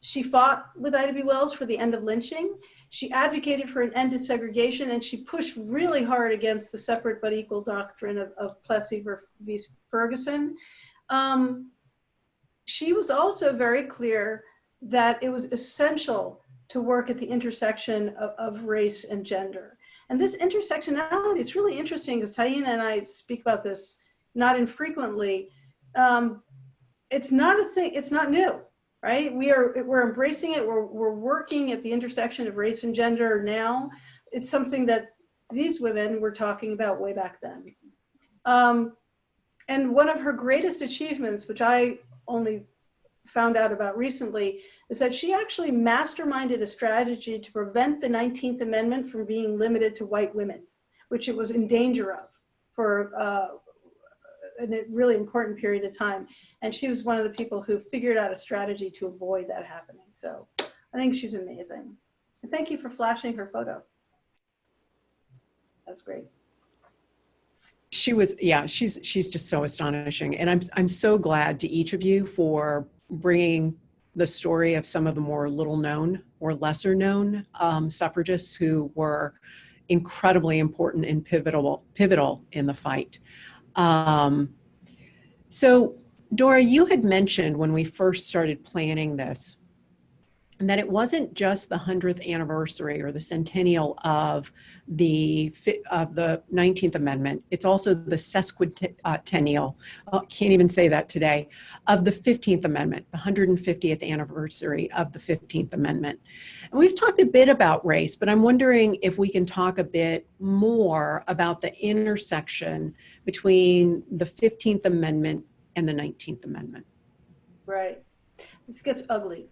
She fought with Ida B. Wells for the end of lynching. She advocated for an end to segregation, and she pushed really hard against the separate but equal doctrine of Plessy v. Ferguson. She was also very clear that it was essential to work at the intersection of race and gender. And this intersectionality is really interesting because Taina and I speak about this not infrequently. It's not a thing, it's not new. Right? We're embracing it. We're working at the intersection of race and gender now. It's something that these women were talking about way back then. And one of her greatest achievements, which I only found out about recently, is that she actually masterminded a strategy to prevent the 19th Amendment from being limited to white women, which it was in danger of for a really important period of time. And she was one of the people who figured out a strategy to avoid that happening. So I think she's amazing. And thank you for flashing her photo. That's great. She was, yeah, she's just so astonishing. And I'm so glad to each of you for bringing the story of some of the more little known or lesser known suffragists who were incredibly important and pivotal in the fight. So Dora, you had mentioned when we first started planning this and that it wasn't just the 100th anniversary or the centennial of the 19th Amendment. It's also the sesquicentennial, can't even say that today, of the 15th Amendment, the 150th anniversary of the 15th Amendment. And we've talked a bit about race, but I'm wondering if we can talk a bit more about the intersection between the 15th Amendment and the 19th Amendment. Right. This gets ugly.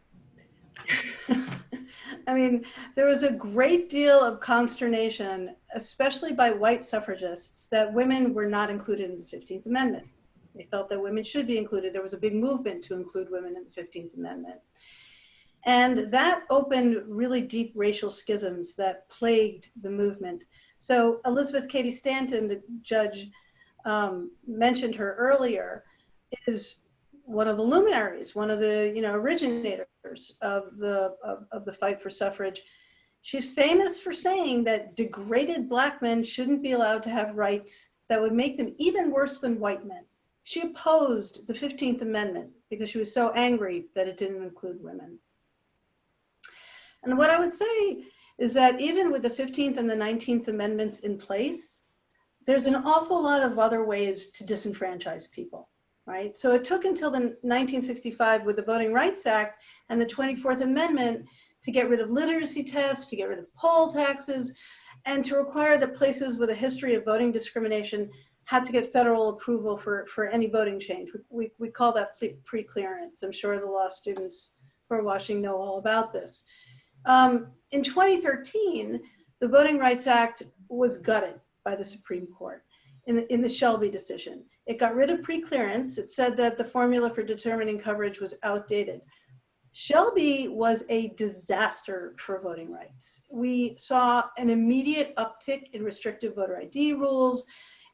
I mean, there was a great deal of consternation, especially by white suffragists, that women were not included in the 15th Amendment. They felt that women should be included. There was a big movement to include women in the 15th Amendment. And that opened really deep racial schisms that plagued the movement. So Elizabeth Cady Stanton, the judge mentioned her earlier, is one of the luminaries, one of the originators of the fight for suffrage. She's famous for saying that degraded Black men shouldn't be allowed to have rights that would make them even worse than white men. She opposed the 15th Amendment because she was so angry that it didn't include women. And what I would say is that even with the 15th and the 19th Amendments in place, there's an awful lot of other ways to disenfranchise people. Right? So it took until the 1965 with the Voting Rights Act and the 24th Amendment to get rid of literacy tests, to get rid of poll taxes, and to require that places with a history of voting discrimination had to get federal approval for any voting change. We call that pre-clearance. I'm sure the law students who are watching know all about this. In 2013, the Voting Rights Act was gutted by the Supreme Court. In the Shelby decision. It got rid of pre-clearance. It said that the formula for determining coverage was outdated. Shelby was a disaster for voting rights. We saw an immediate uptick in restrictive voter ID rules,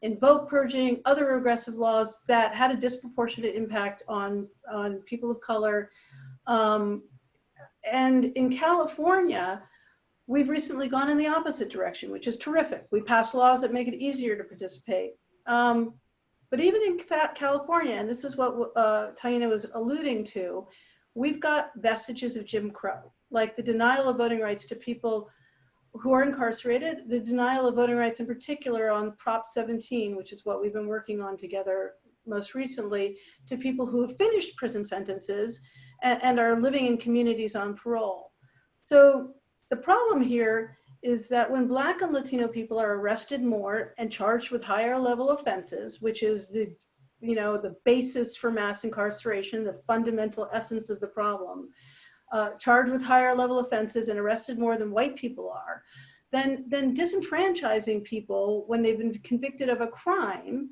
in vote purging, other regressive laws that had a disproportionate impact on people of color. And in California, we've recently gone in the opposite direction, which is terrific. We passed laws that make it easier to participate. But even in California, and this is what Taina was alluding to, we've got vestiges of Jim Crow, like the denial of voting rights to people who are incarcerated, the denial of voting rights in particular on Prop 17, which is what we've been working on together most recently, to people who have finished prison sentences and are living in communities on parole. So the problem here is that when Black and Latino people are arrested more and charged with higher level offenses, which is the basis for mass incarceration, the fundamental essence of the problem, charged with higher level offenses and arrested more than white people are, then disenfranchising people when they've been convicted of a crime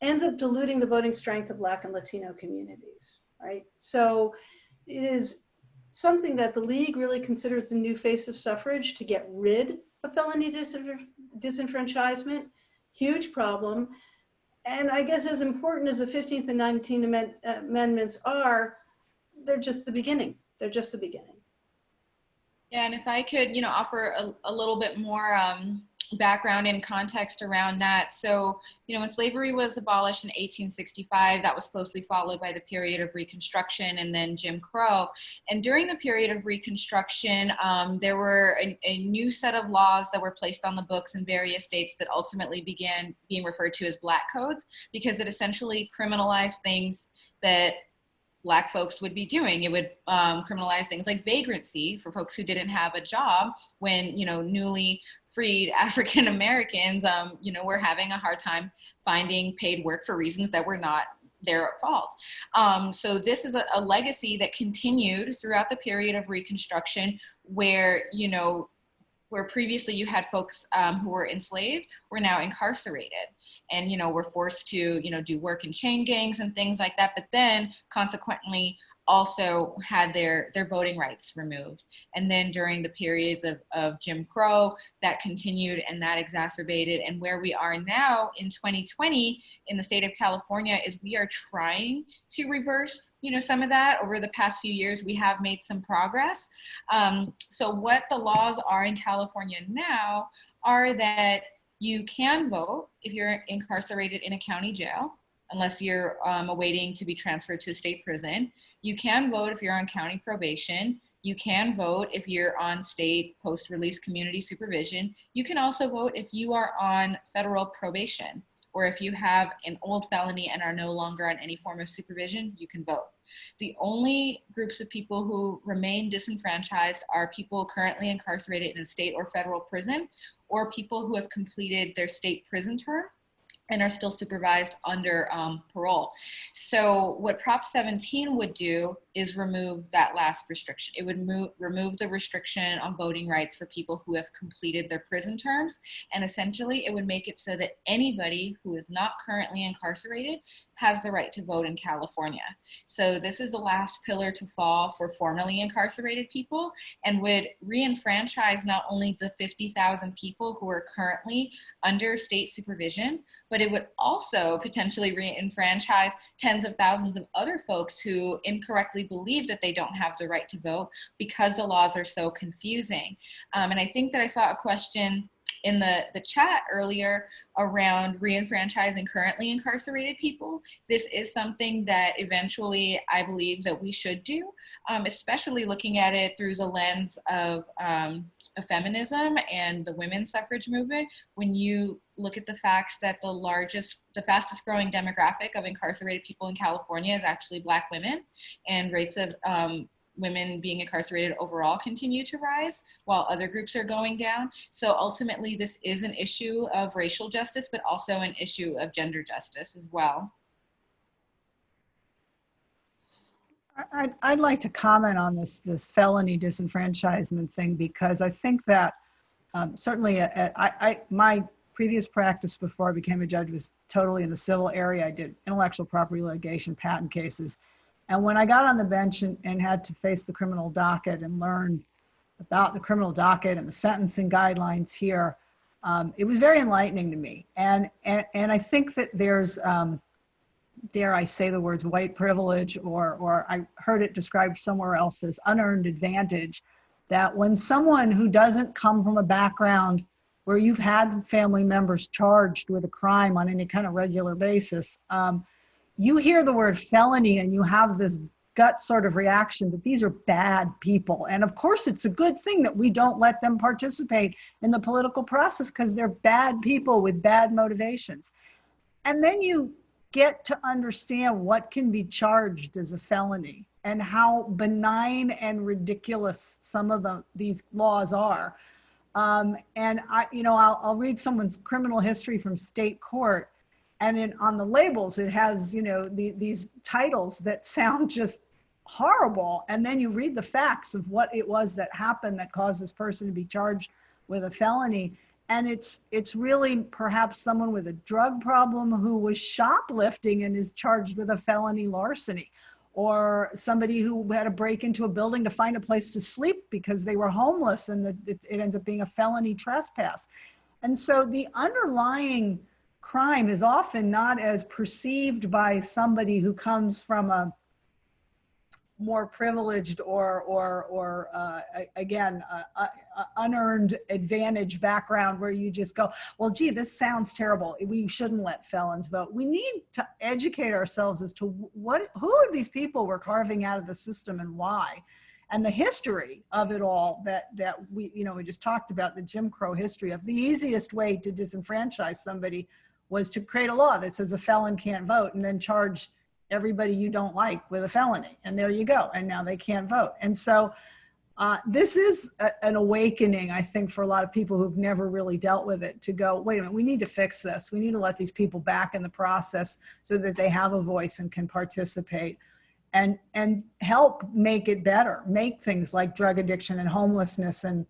ends up diluting the voting strength of Black and Latino communities, right? So it is something that the League really considers the new face of suffrage, to get rid of felony disenfranchisement. Huge problem. And I guess as important as the 15th and 19th amendments are, they're just the beginning. They're just the beginning. Yeah, and if I could, offer a little bit more background and context around that. So, when slavery was abolished in 1865, that was closely followed by the period of Reconstruction and then Jim Crow. And during the period of Reconstruction, there were a new set of laws that were placed on the books in various states that ultimately began being referred to as Black codes, because it essentially criminalized things that Black folks would be doing. It would criminalize things like vagrancy for folks who didn't have a job when, newly freed African Americans, were having a hard time finding paid work for reasons that were not their fault. So this is a legacy that continued throughout the period of Reconstruction, where, where previously you had folks who were enslaved were now incarcerated and, were forced to, do work in chain gangs and things like that, but then consequently also had their voting rights removed. And then during the periods of Jim Crow, that continued and that exacerbated. And where we are now in 2020 in the state of California is we are trying to reverse, some of that. Over the past few years, we have made some progress. So what the laws are in California now are that you can vote if you're incarcerated in a county jail, unless you're awaiting to be transferred to a state prison. You can vote if you're on county probation. You can vote if you're on state post-release community supervision. You can also vote if you are on federal probation, or if you have an old felony and are no longer on any form of supervision, you can vote. The only groups of people who remain disenfranchised are people currently incarcerated in a state or federal prison, or people who have completed their state prison term and are still supervised under parole. So what Prop 17 would do is remove that last restriction. It would remove the restriction on voting rights for people who have completed their prison terms. And essentially it would make it so that anybody who is not currently incarcerated has the right to vote in California. So this is the last pillar to fall for formerly incarcerated people, and would re-enfranchise not only the 50,000 people who are currently under state supervision, but it would also potentially re-enfranchise tens of thousands of other folks who incorrectly believe that they don't have the right to vote because the laws are so confusing. And I think that I saw a question in the chat earlier around re-enfranchising currently incarcerated people. This is something that eventually I believe that we should do, especially looking at it through the lens of feminism and the women's suffrage movement. When you look at the facts that the fastest growing demographic of incarcerated people in California is actually Black women, and rates of women being incarcerated overall continue to rise while other groups are going down. So ultimately this is an issue of racial justice, but also an issue of gender justice as well. I'd like to comment on this felony disenfranchisement thing, because I think that certainly my previous practice before I became a judge was totally in the civil area. I did intellectual property litigation, patent cases. And when I got on the bench and had to face the criminal docket and learn about the criminal docket and the sentencing guidelines here, it was very enlightening to me. And I think that there's, dare I say the words, white privilege, or I heard it described somewhere else as unearned advantage, that when someone who doesn't come from a background where you've had family members charged with a crime on any kind of regular basis, you hear the word felony and you have this gut sort of reaction that these are bad people. And of course, it's a good thing that we don't let them participate in the political process because they're bad people with bad motivations. And then you get to understand what can be charged as a felony and how benign and ridiculous some of these laws are. And I'll read someone's criminal history from state court, and on the labels, it has, these titles that sound just horrible. And then you read the facts of what it was that happened that caused this person to be charged with a felony. And it's really perhaps someone with a drug problem who was shoplifting and is charged with a felony larceny, or somebody who had to break into a building to find a place to sleep because they were homeless, and it ends up being a felony trespass. And so the underlying crime is often not as perceived by somebody who comes from a more privileged or unearned advantage background, where you just go, well, gee, this sounds terrible. We shouldn't let felons vote. We need to educate ourselves as to who are these people we're carving out of the system and why, and the history of it all that we just talked about, the Jim Crow history of the easiest way to disenfranchise somebody was to create a law that says a felon can't vote, and then charge everybody you don't like with a felony. And there you go. And now they can't vote. And so this is an awakening, I think, for a lot of people who've never really dealt with it, to go, wait a minute, we need to fix this. We need to let these people back in the process so that they have a voice and can participate, and help make it better, make things like drug addiction and homelessness and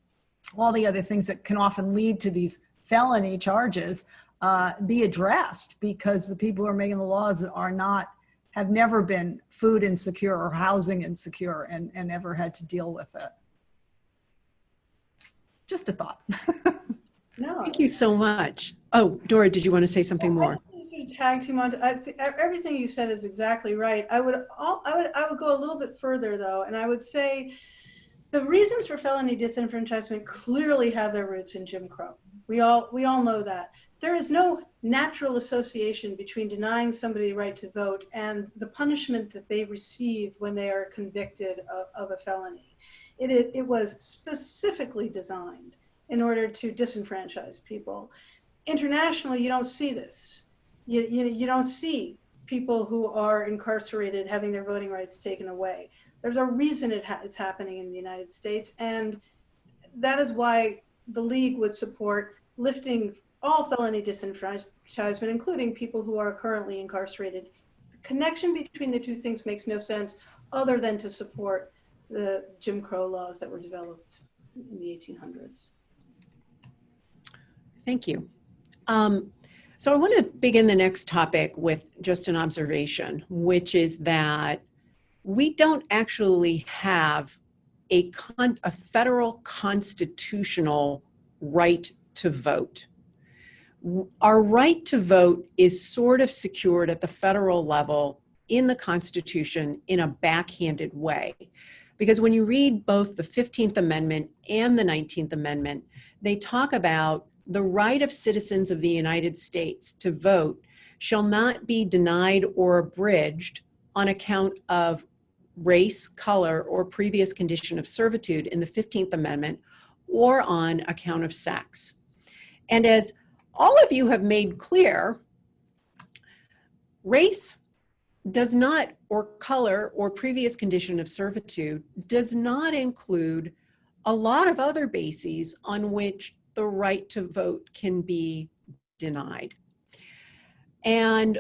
all the other things that can often lead to these felony charges be addressed, because the people who are making the laws have never been food insecure or housing insecure and never had to deal with it. Just a thought. No. Thank you so much. Oh, Dora, did you want to say something more? I sort of tag team on. Everything you said is exactly right. I would go a little bit further though, and I would say the reasons for felony disenfranchisement clearly have their roots in Jim Crow. We all know that. There is no natural association between denying somebody the right to vote and the punishment that they receive when they are convicted of a felony. It was specifically designed in order to disenfranchise people. Internationally, you don't see this. You don't see people who are incarcerated having their voting rights taken away. There's a reason it's happening in the United States, and that is why the League would support lifting all felony disenfranchisement, including people who are currently incarcerated. The connection between the two things makes no sense other than to support the Jim Crow laws that were developed in the 1800s. Thank you. So I want to begin the next topic with just an observation, which is that we don't actually have a federal constitutional right to vote. Our right to vote is sort of secured at the federal level in the Constitution in a backhanded way. Because when you read both the 15th Amendment and the 19th Amendment, they talk about the right of citizens of the United States to vote shall not be denied or abridged on account of race, color, or previous condition of servitude in the 15th Amendment, or on account of sex. And as all of you have made clear, race does not, or color, or previous condition of servitude does not include a lot of other bases on which the right to vote can be denied. And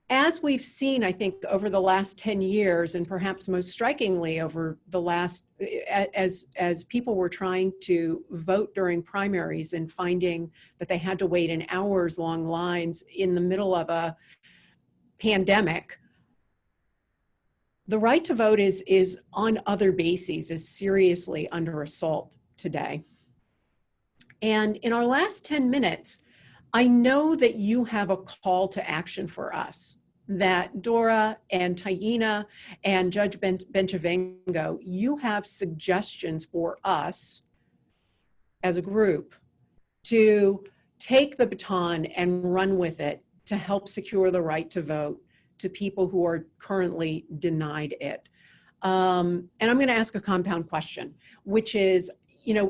as we've seen, I think, over the last 10 years, and perhaps most strikingly over the last, as people were trying to vote during primaries and finding that they had to wait in hours-long lines in the middle of a pandemic, the right to vote is on other bases, is seriously under assault today. And in our last 10 minutes, I know that you have a call to action for us, that Dora and Taina and Judge Benchavango, you have suggestions for us as a group to take the baton and run with it to help secure the right to vote to people who are currently denied it. And I'm going to ask a compound question, which is,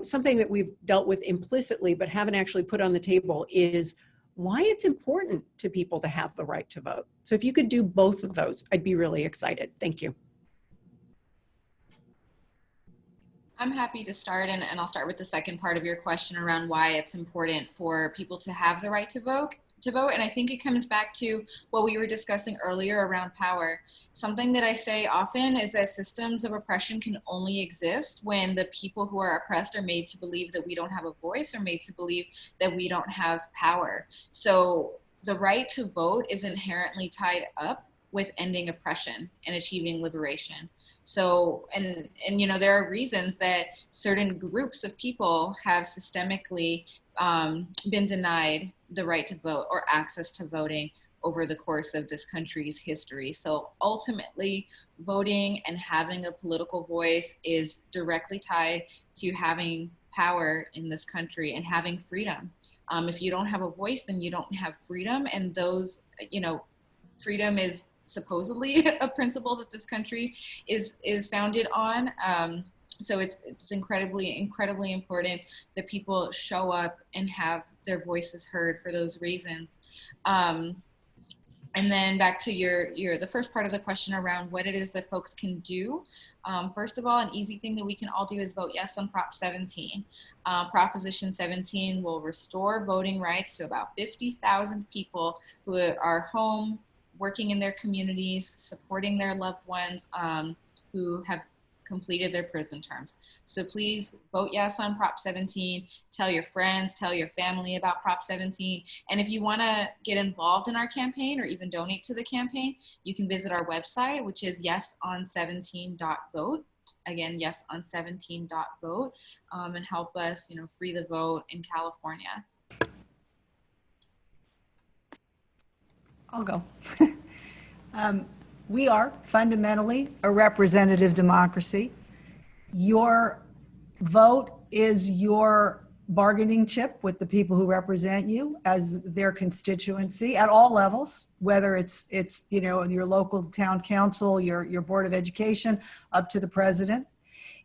something that we've dealt with implicitly but haven't actually put on the table, is why it's important to people to have the right to vote. So if you could do both of those, I'd be really excited. Thank you. I'm happy to start, and I'll start with the second part of your question around why it's important for people to have the right to vote. And I think it comes back to what we were discussing earlier around power. Something that I say often is that systems of oppression can only exist when the people who are oppressed are made to believe that we don't have a voice, or made to believe that we don't have power. So the right to vote is inherently tied up with ending oppression and achieving liberation. So, and there are reasons that certain groups of people have systemically been denied the right to vote or access to voting over the course of this country's history. So ultimately, voting and having a political voice is directly tied to having power in this country and having freedom. If you don't have a voice, then you don't have freedom. And those, freedom is supposedly a principle that this country is founded on. So it's incredibly important that people show up and have their voices heard for those reasons. And then back to the first part of the question around what it is that folks can do. First of all, an easy thing that we can all do is vote yes on Prop 17. Proposition 17 will restore voting rights to about 50,000 people who are home, working in their communities, supporting their loved ones who have completed their prison terms. So please vote yes on Prop 17. Tell your friends, tell your family about Prop 17. And if you want to get involved in our campaign or even donate to the campaign, you can visit our website, which is yeson17.vote. Again, yeson17.vote, and help us, free the vote in California. I'll go. We are fundamentally a representative democracy. Your vote is your bargaining chip with the people who represent you as their constituency at all levels, whether it's your local town council, your board of education, up to the president.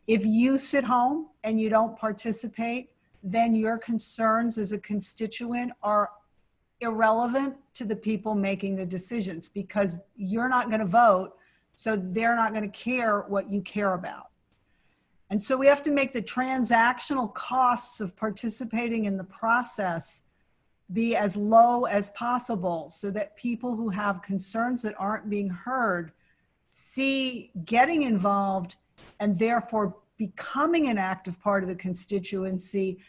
If you sit home and you don't participate, then your concerns as a constituent are irrelevant to the people making the decisions, because you're not going to vote, so they're not going to care what you care about. And so we have to make the transactional costs of participating in the process be as low as possible, so that people who have concerns that aren't being heard see getting involved and therefore becoming an active part of the constituency,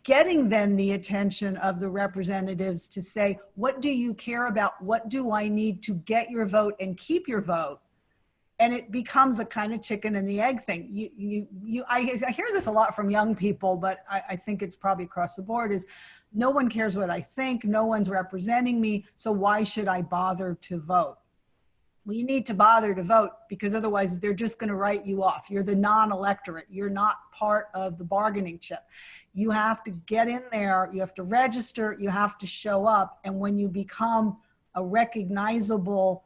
getting then the attention of the representatives to say, what do you care about? What do I need to get your vote and keep your vote? And it becomes a kind of chicken and the egg thing. I hear this a lot from young people, but I think it's probably across the board, is no one cares what I think, no one's representing me, so why should I bother to vote? Well, you need to bother to vote, because otherwise they're just going to write you off. You're the non-electorate. You're not part of the bargaining chip. You have to get in there, you have to register, you have to show up, and when you become a recognizable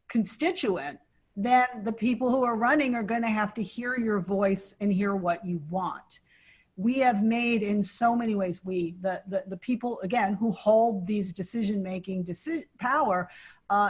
constituent, then the people who are running are going to have to hear your voice and hear what you want. We have made, in so many ways, the people, again, who hold these decision-making power,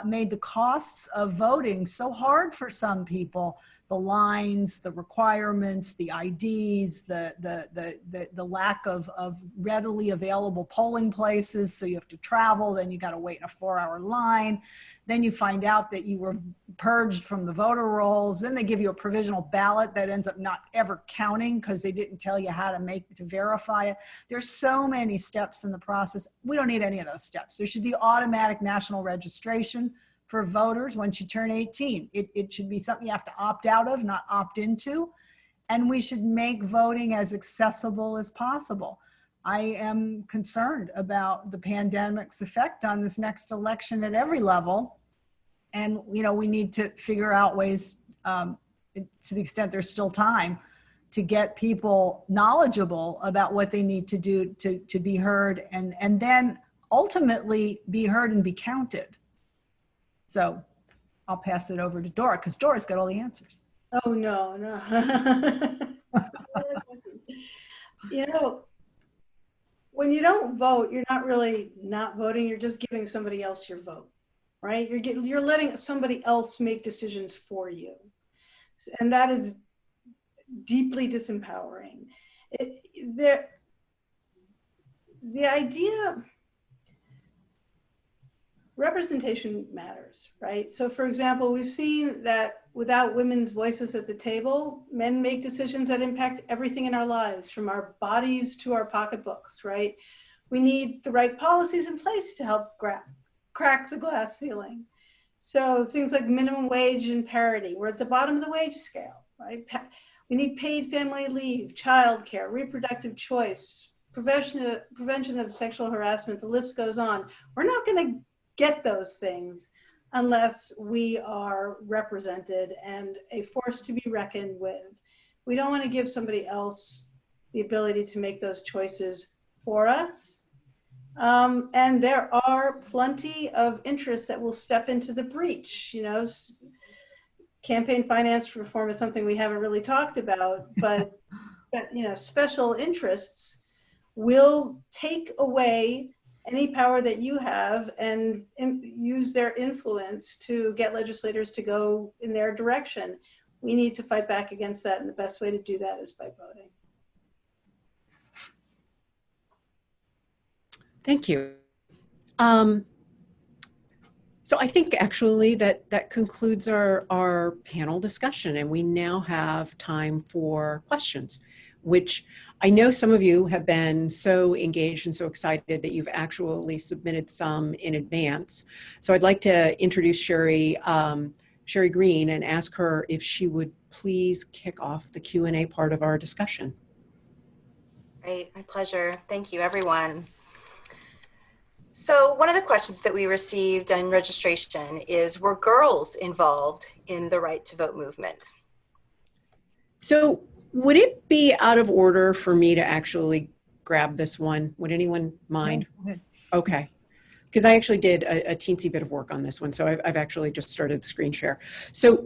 made the costs of voting so hard for some people. The lines, the requirements, the IDs, the lack of readily available polling places. So you have to travel, then you got to wait in a 4-hour line. Then you find out that you were purged from the voter rolls. Then they give you a provisional ballot that ends up not ever counting because they didn't tell you how to verify it. There's so many steps in the process. We don't need any of those steps. There should be automatic national registration for voters once you turn 18. It should be something you have to opt out of, not opt into. And we should make voting as accessible as possible. I am concerned about the pandemic's effect on this next election at every level. And, we need to figure out ways, to the extent there's still time, to get people knowledgeable about what they need to do to be heard, and then ultimately be heard and be counted. So I'll pass it over to Dora, because Dora's got all the answers. Oh, no. When you don't vote, you're not really not voting. You're just giving somebody else your vote, right? You're letting somebody else make decisions for you. And that is deeply disempowering. The idea, representation matters, right? So for example, we've seen that without women's voices at the table, men make decisions that impact everything in our lives, from our bodies to our pocketbooks, right? We need the right policies in place to help crack the glass ceiling. So things like minimum wage and parity, we're at the bottom of the wage scale, right? We need paid family leave, childcare, reproductive choice, prevention of sexual harassment, the list goes on. We're not going to get those things unless we are represented and a force to be reckoned with. We don't want to give somebody else the ability to make those choices for us. And there are plenty of interests that will step into the breach. Campaign finance reform is something we haven't really talked about, but special interests will take away any power that you have and use their influence to get legislators to go in their direction. We need to fight back against that, and the best way to do that is by voting. Thank you. So I think actually that concludes our panel discussion, and we now have time for questions, which I know some of you have been so engaged and so excited that you've actually submitted some in advance. So I'd like to introduce Sherry Green and ask her if she would please kick off the Q&A part of our discussion. Great, my pleasure. Thank you, everyone. So one of the questions that we received in registration is, were girls involved in the right to vote movement? So would it be out of order for me to actually grab this one? Would anyone mind? Okay. Because I actually did a teensy bit of work on this one. So I've actually just started the screen share. So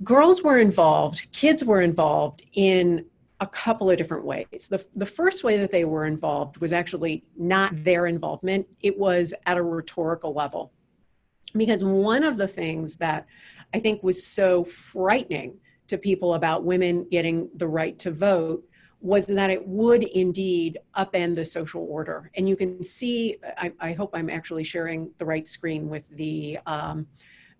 girls were involved, kids were involved in a couple of different ways. The first way that they were involved was actually not their involvement. It was at a rhetorical level. Because one of the things that I think was so frightening to people about women getting the right to vote was that it would indeed upend the social order. And you can see, I hope I'm actually sharing the right screen with the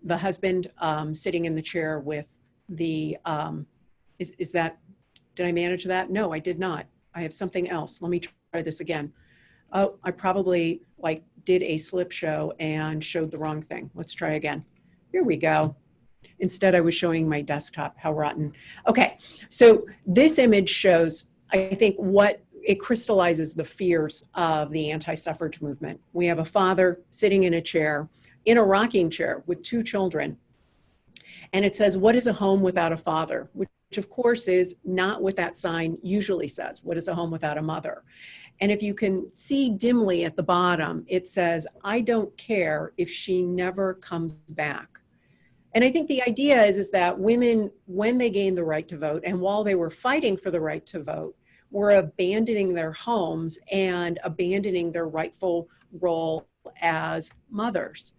husband sitting in the chair with the, is that, did I manage that? No, I did not. I have something else. Let me try this again. Oh, I probably did a slip show and showed the wrong thing. Let's try again. Here we go. Instead, I was showing my desktop. How rotten. Okay, so this image shows, I think, what it crystallizes the fears of the anti-suffrage movement. We have a father sitting in a chair, in a rocking chair with two children. And it says, what is a home without a father? Which of course is not what that sign usually says. What is a home without a mother? And if you can see dimly at the bottom, it says, I don't care if she never comes back. And I think the idea is that women, when they gained the right to vote, and while they were fighting for the right to vote, were abandoning their homes and abandoning their rightful role as mothers.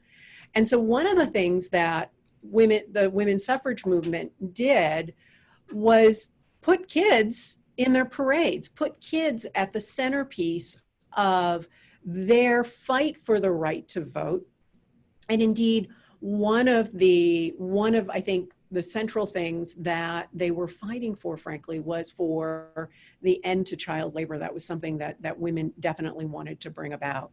And so one of the things that the women's suffrage movement did was put kids in their parades, put kids at the centerpiece of their fight for the right to vote. And indeed, one of I think the central things that they were fighting for, frankly, was for the end to child labor. That was something that women definitely wanted to bring about.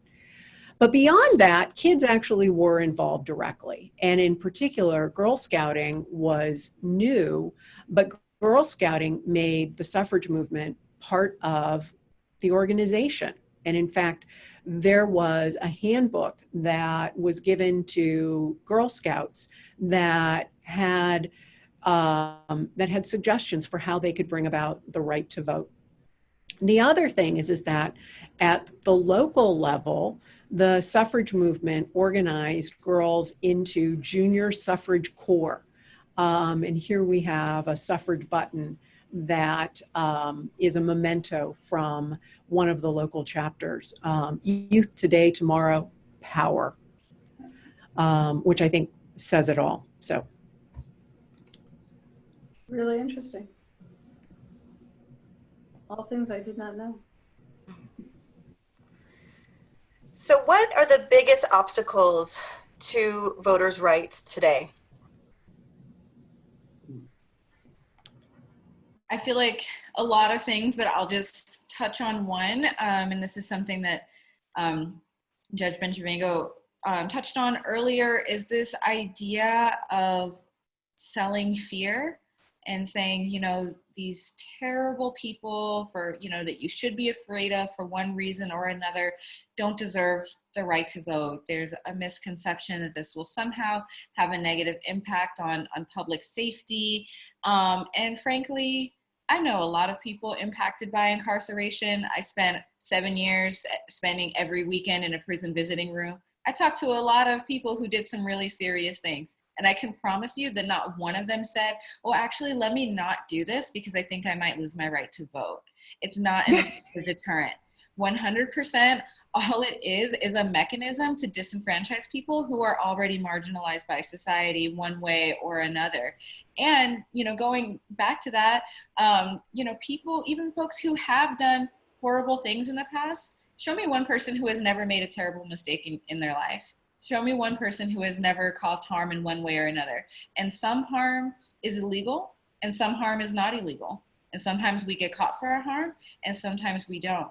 But beyond that, kids actually were involved directly. And in particular, Girl Scouting was new, but Girl Scouting made the suffrage movement part of the organization. And in fact, there was a handbook that was given to Girl Scouts that had suggestions for how they could bring about the right to vote. The other thing is that at the local level, the suffrage movement organized girls into junior suffrage corps. And here we have a suffrage button that is a memento from one of the local chapters. Youth today, tomorrow, power, which I think says it all. So, Really interesting. All things I did not know. So what are the biggest obstacles to voters' rights today? I feel like a lot of things, but I'll just touch on one. And this is something that Judge Benchavango touched on earlier, is this idea of selling fear and saying, you know, these terrible people that you should be afraid of for one reason or another don't deserve the right to vote. There's a misconception that this will somehow have a negative impact on public safety. And frankly, I know a lot of people impacted by incarceration. I spent 7 years spending every weekend in a prison visiting room. I talked to a lot of people who did some really serious things. And I can promise you that not one of them said, well, actually, let me not do this because I think I might lose my right to vote. It's not an effective deterrent. 100%, all it is a mechanism to disenfranchise people who are already marginalized by society one way or another. And, going back to that, people, even folks who have done horrible things in the past, show me one person who has never made a terrible mistake in their life. Show me one person who has never caused harm in one way or another. And some harm is illegal and some harm is not illegal. And sometimes we get caught for our harm and sometimes we don't.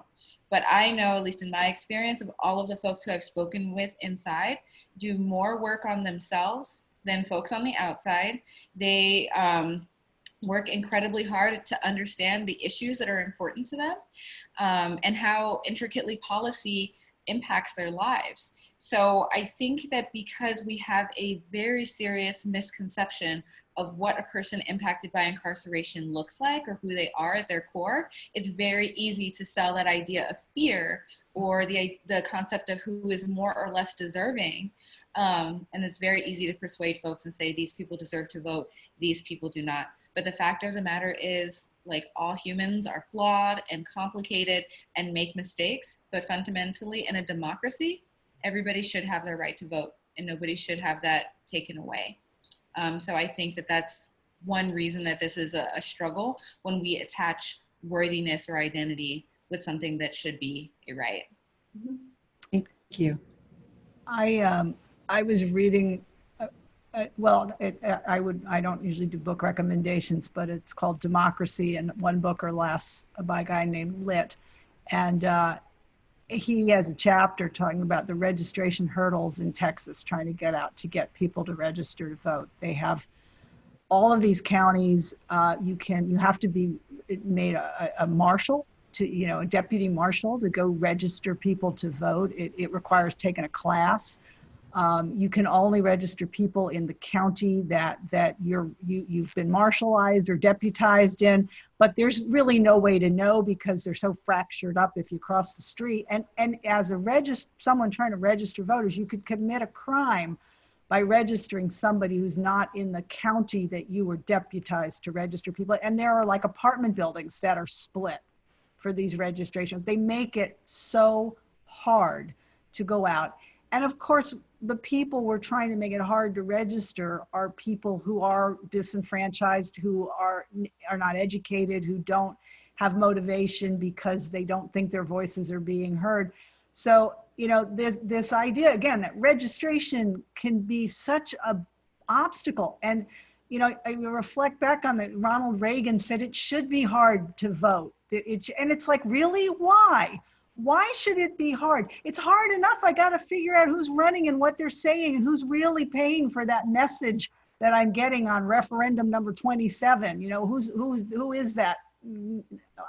But I know, at least in my experience, of all of the folks who I've spoken with inside, do more work on themselves than folks on the outside. They work incredibly hard to understand the issues that are important to them and how intricately policy impacts their lives. So I think that because we have a very serious misconception of what a person impacted by incarceration looks like or who they are at their core, it's very easy to sell that idea of fear or the concept of who is more or less deserving. And it's very easy to persuade folks and say, these people deserve to vote, these people do not. But the fact of the matter is, like, all humans are flawed and complicated and make mistakes, but fundamentally in a democracy, everybody should have their right to vote and nobody should have that taken away. So I think that that's one reason that this is a struggle, when we attach worthiness or identity with something that should be a right. Thank you. I was reading, I don't usually do book recommendations, but it's called Democracy in One Book or Less by a guy named Litt. And he has a chapter talking about the registration hurdles in Texas, trying to get people to register to vote. They have all of these counties. You have to be made a marshal, a deputy marshal to go register people to vote. It requires taking a class. You can only register people in the county that you've been marshalized or deputized in, but there's really no way to know because they're so fractured up if you cross the street. And as someone trying to register voters, you could commit a crime by registering somebody who's not in the county that you were deputized to register people. And there are like apartment buildings that are split for these registrations. They make it so hard to go out. And of course, the people we're trying to make it hard to register are people who are disenfranchised, who are not educated, who don't have motivation because they don't think their voices are being heard. So, this idea, again, that registration can be such an obstacle. And, I reflect back on that. Ronald Reagan said it should be hard to vote. And it's like, really? Why? Why should it be hard? It's hard enough. I got to figure out who's running and what they're saying and who's really paying for that message that I'm getting on referendum number 27. Who is that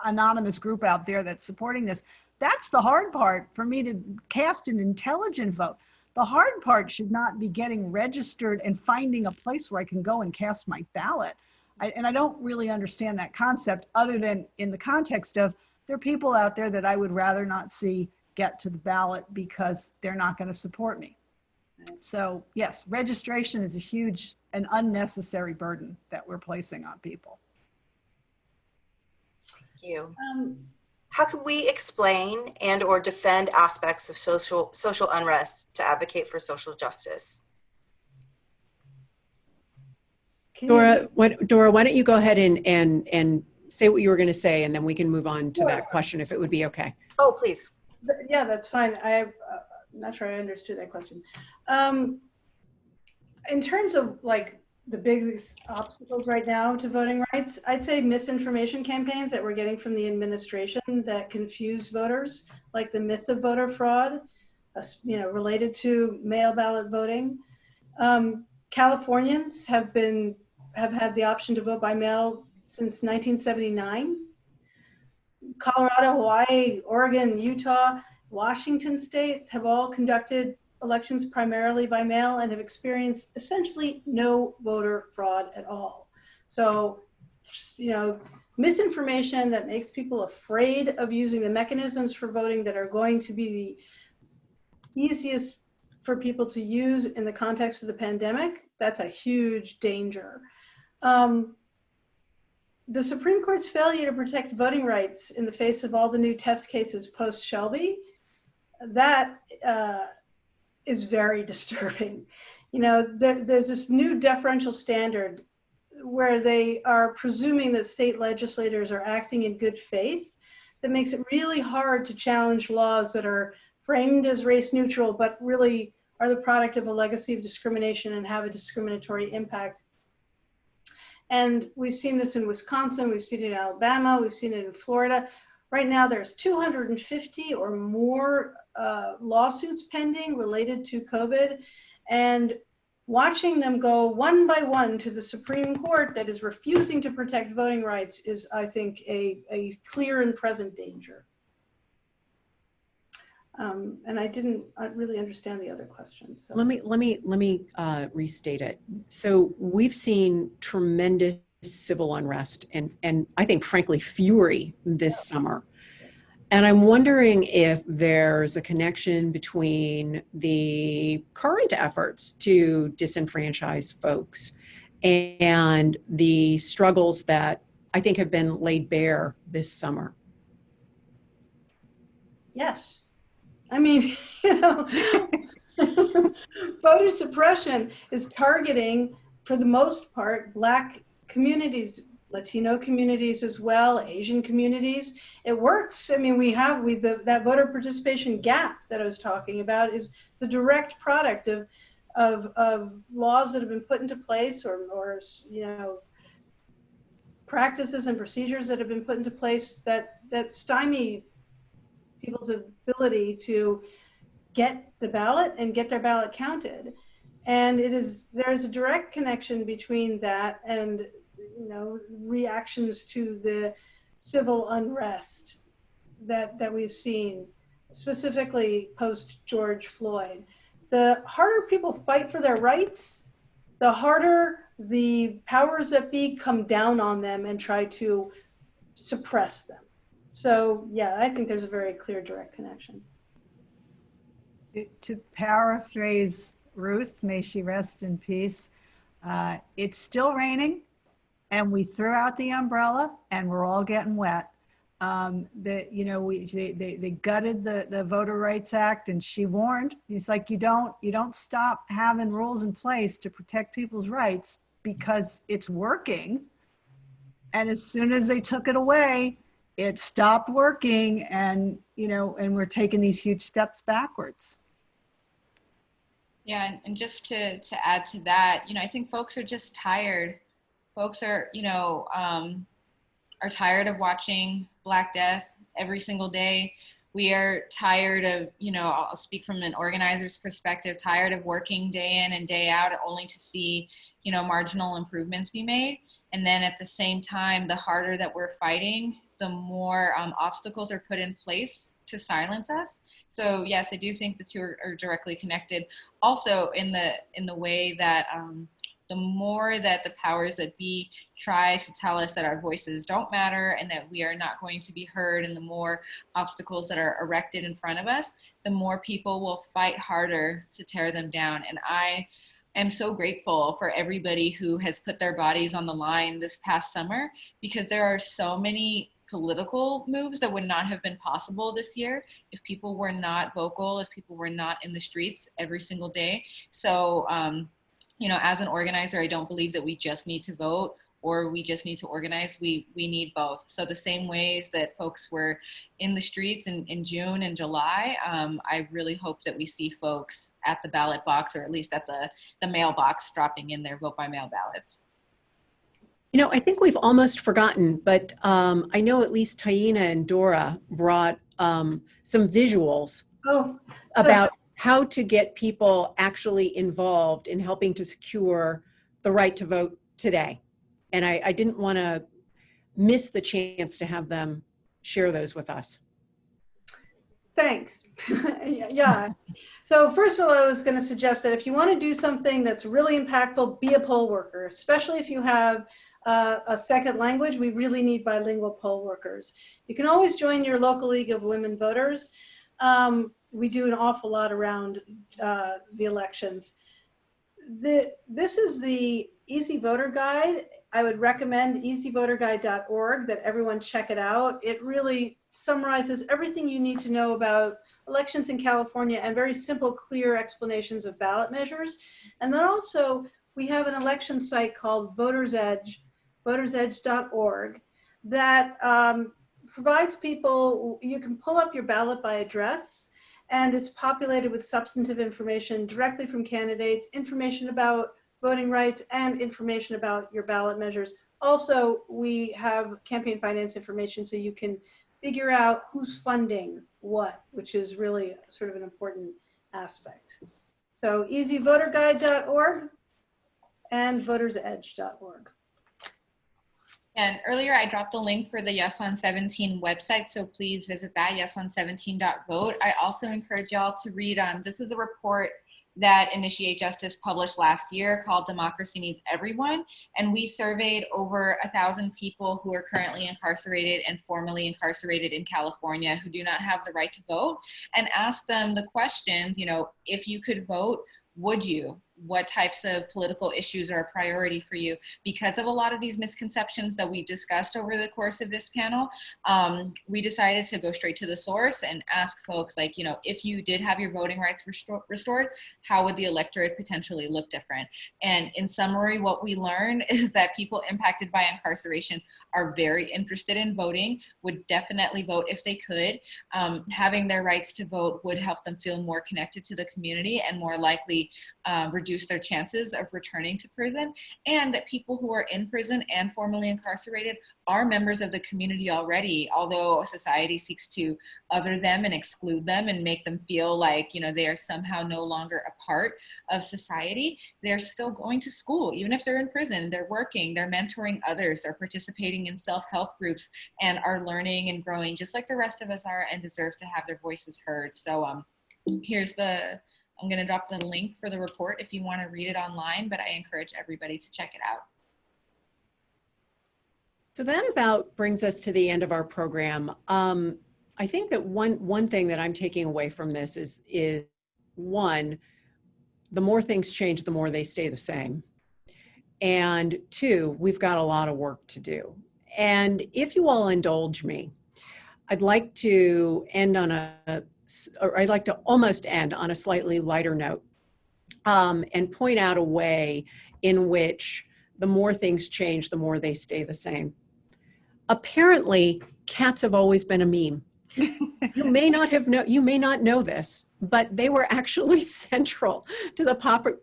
anonymous group out there that's supporting this? That's the hard part for me to cast an intelligent vote. The hard part should not be getting registered and finding a place where I can go and cast my ballot. And I don't really understand that concept other than in the context of there are people out there that I would rather not see get to the ballot because they're not going to support me. So yes, registration is a huge and unnecessary burden that we're placing on people. Thank you. How can we explain and or defend aspects of social unrest to advocate for social justice? Dora, why don't you go ahead and say what you were going to say, and then we can move on to that question if it would be okay. Oh, please. Yeah, that's fine. I'm not sure I understood that question. In terms of like the biggest obstacles right now to voting rights, I'd say misinformation campaigns that we're getting from the administration that confuse voters, like the myth of voter fraud, related to mail ballot voting. Californians have had the option to vote by mail since 1979. Colorado, Hawaii, Oregon, Utah, Washington State have all conducted elections primarily by mail and have experienced essentially no voter fraud at all. So, misinformation that makes people afraid of using the mechanisms for voting that are going to be the easiest for people to use in the context of the pandemic, that's a huge danger. The Supreme Court's failure to protect voting rights in the face of all the new test cases post-Shelby, that is very disturbing. There's this new deferential standard where they are presuming that state legislators are acting in good faith that makes it really hard to challenge laws that are framed as race neutral, but really are the product of a legacy of discrimination and have a discriminatory impact. And we've seen this in Wisconsin, we've seen it in Alabama, we've seen it in Florida. Right now there's 250 or more lawsuits pending related to COVID, and watching them go one by one to the Supreme Court that is refusing to protect voting rights is, I think, a clear and present danger. And I didn't really understand the other question. So. Let me restate it. So we've seen tremendous civil unrest and I think frankly fury this summer. And I'm wondering if there's a connection between the current efforts to disenfranchise folks and the struggles that I think have been laid bare this summer. Yes. I mean, voter suppression is targeting, for the most part, Black communities, Latino communities as well, Asian communities. It works. I mean, that voter participation gap that I was talking about is the direct product of laws that have been put into place or practices and procedures that have been put into place that stymie people's ability to get the ballot and get their ballot counted. And there is a direct connection between that and reactions to the civil unrest that we've seen, specifically post George Floyd. The harder people fight for their rights, the harder the powers that be come down on them and try to suppress them. So yeah, I think there's a very clear direct connection. To paraphrase Ruth, may she rest in peace, it's still raining and we threw out the umbrella and we're all getting wet. They gutted the Voter Rights Act, and she warned, it's like, you don't stop having rules in place to protect people's rights because it's working. And as soon as they took it away, it stopped working, and we're taking these huge steps backwards. Yeah, and just to add to that, I think folks are just tired. Folks are tired of watching Black death every single day. We are tired of, I'll speak from an organizer's perspective, tired of working day in and day out only to see, marginal improvements be made. And then at the same time, the harder that we're fighting, the more obstacles are put in place to silence us. So yes, I do think the two are directly connected. Also in the way that the more that the powers that be try to tell us that our voices don't matter and that we are not going to be heard, and the more obstacles that are erected in front of us, the more people will fight harder to tear them down. And I am so grateful for everybody who has put their bodies on the line this past summer, because there are so many political moves that would not have been possible this year if people were not vocal, if people were not in the streets every single day. So, as an organizer, I don't believe that we just need to vote or we just need to organize. We need both. So the same ways that folks were in the streets in June and July, I really hope that we see folks at the ballot box, or at least at the mailbox, dropping in their vote by mail ballots. I think we've almost forgotten, but I know at least Taina and Dora brought some visuals about how to get people actually involved in helping to secure the right to vote today. And I didn't want to miss the chance to have them share those with us. Thanks. Yeah. So first of all, I was going to suggest that if you want to do something that's really impactful, be a poll worker, especially if you have a second language. We really need bilingual poll workers. You can always join your local League of Women Voters. We do an awful lot around the elections. This is the Easy Voter Guide. I would recommend easyvoterguide.org, that everyone check it out. It really summarizes everything you need to know about elections in California and very simple, clear explanations of ballot measures. And then also we have an election site called Voter's Edge, votersedge.org, that provides people, you can pull up your ballot by address, and it's populated with substantive information directly from candidates, information about voting rights, and information about your ballot measures. Also, we have campaign finance information, so you can figure out who's funding what, which is really sort of an important aspect. So easyvoterguide.org and votersedge.org. And earlier I dropped a link for the Yes on 17 website, so please visit that, yeson17.vote. I also encourage y'all to read, this is a report that Initiate Justice published last year called Democracy Needs Everyone. And we surveyed over 1,000 people who are currently incarcerated and formerly incarcerated in California who do not have the right to vote, and asked them the questions, you know, if you could vote, would you? What types of political issues are a priority for you? Because of a lot of these misconceptions that we discussed over the course of this panel, we decided to go straight to the source and ask folks, like, you know, if you did have your voting rights restored, how would the electorate potentially look different? And in summary, what we learned is that people impacted by incarceration are very interested in voting, would definitely vote if they could. Having their rights to vote would help them feel more connected to the community and more likely reduce their chances of returning to prison, and that people who are in prison and formerly incarcerated are members of the community already, although society seeks to other them and exclude them and make them feel like, you know, they are somehow no longer a part of society. They're still going to school, even if they're in prison, they're working, they're mentoring others, they're participating in self-help groups, and are learning and growing just like the rest of us are, and deserve to have their voices heard. So I'm going to drop the link for the report if you want to read it online, but I encourage everybody to check it out. So that about brings us to the end of our program. I think that one thing that I'm taking away from this is one, the more things change, the more they stay the same. And two, we've got a lot of work to do. And if you all indulge me, I'd like to I'd like to almost end on a slightly lighter note, and point out a way in which the more things change, the more they stay the same. Apparently, cats have always been a meme. You may not know this, but they were actually central to the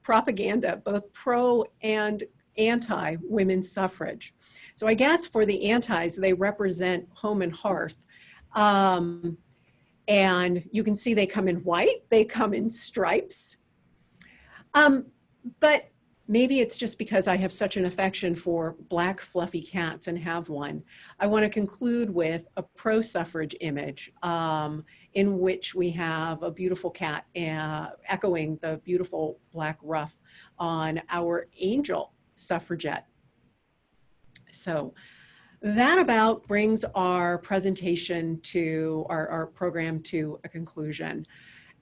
propaganda, both pro and anti women's suffrage. So I guess for the antis, they represent home and hearth. And you can see they come in white, they come in stripes. But maybe it's just because I have such an affection for black fluffy cats and have one. I want to conclude with a pro-suffrage image in which we have a beautiful cat echoing the beautiful black ruff on our angel suffragette. So that about brings our presentation to our program to a conclusion.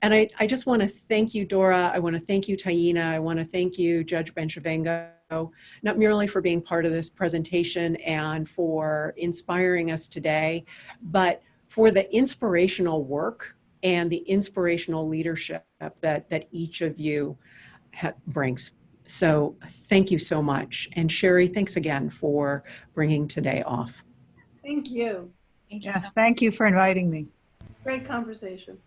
And I just want to thank you, Dora. I want to thank you, Taina. I want to thank you, Judge Benchavango, not merely for being part of this presentation and for inspiring us today, but for the inspirational work and the inspirational leadership that each of you brings. So thank you so much. And Sherry, thanks again for bringing today off. Thank you. Thank you. Yes, thank you for inviting me. Great conversation.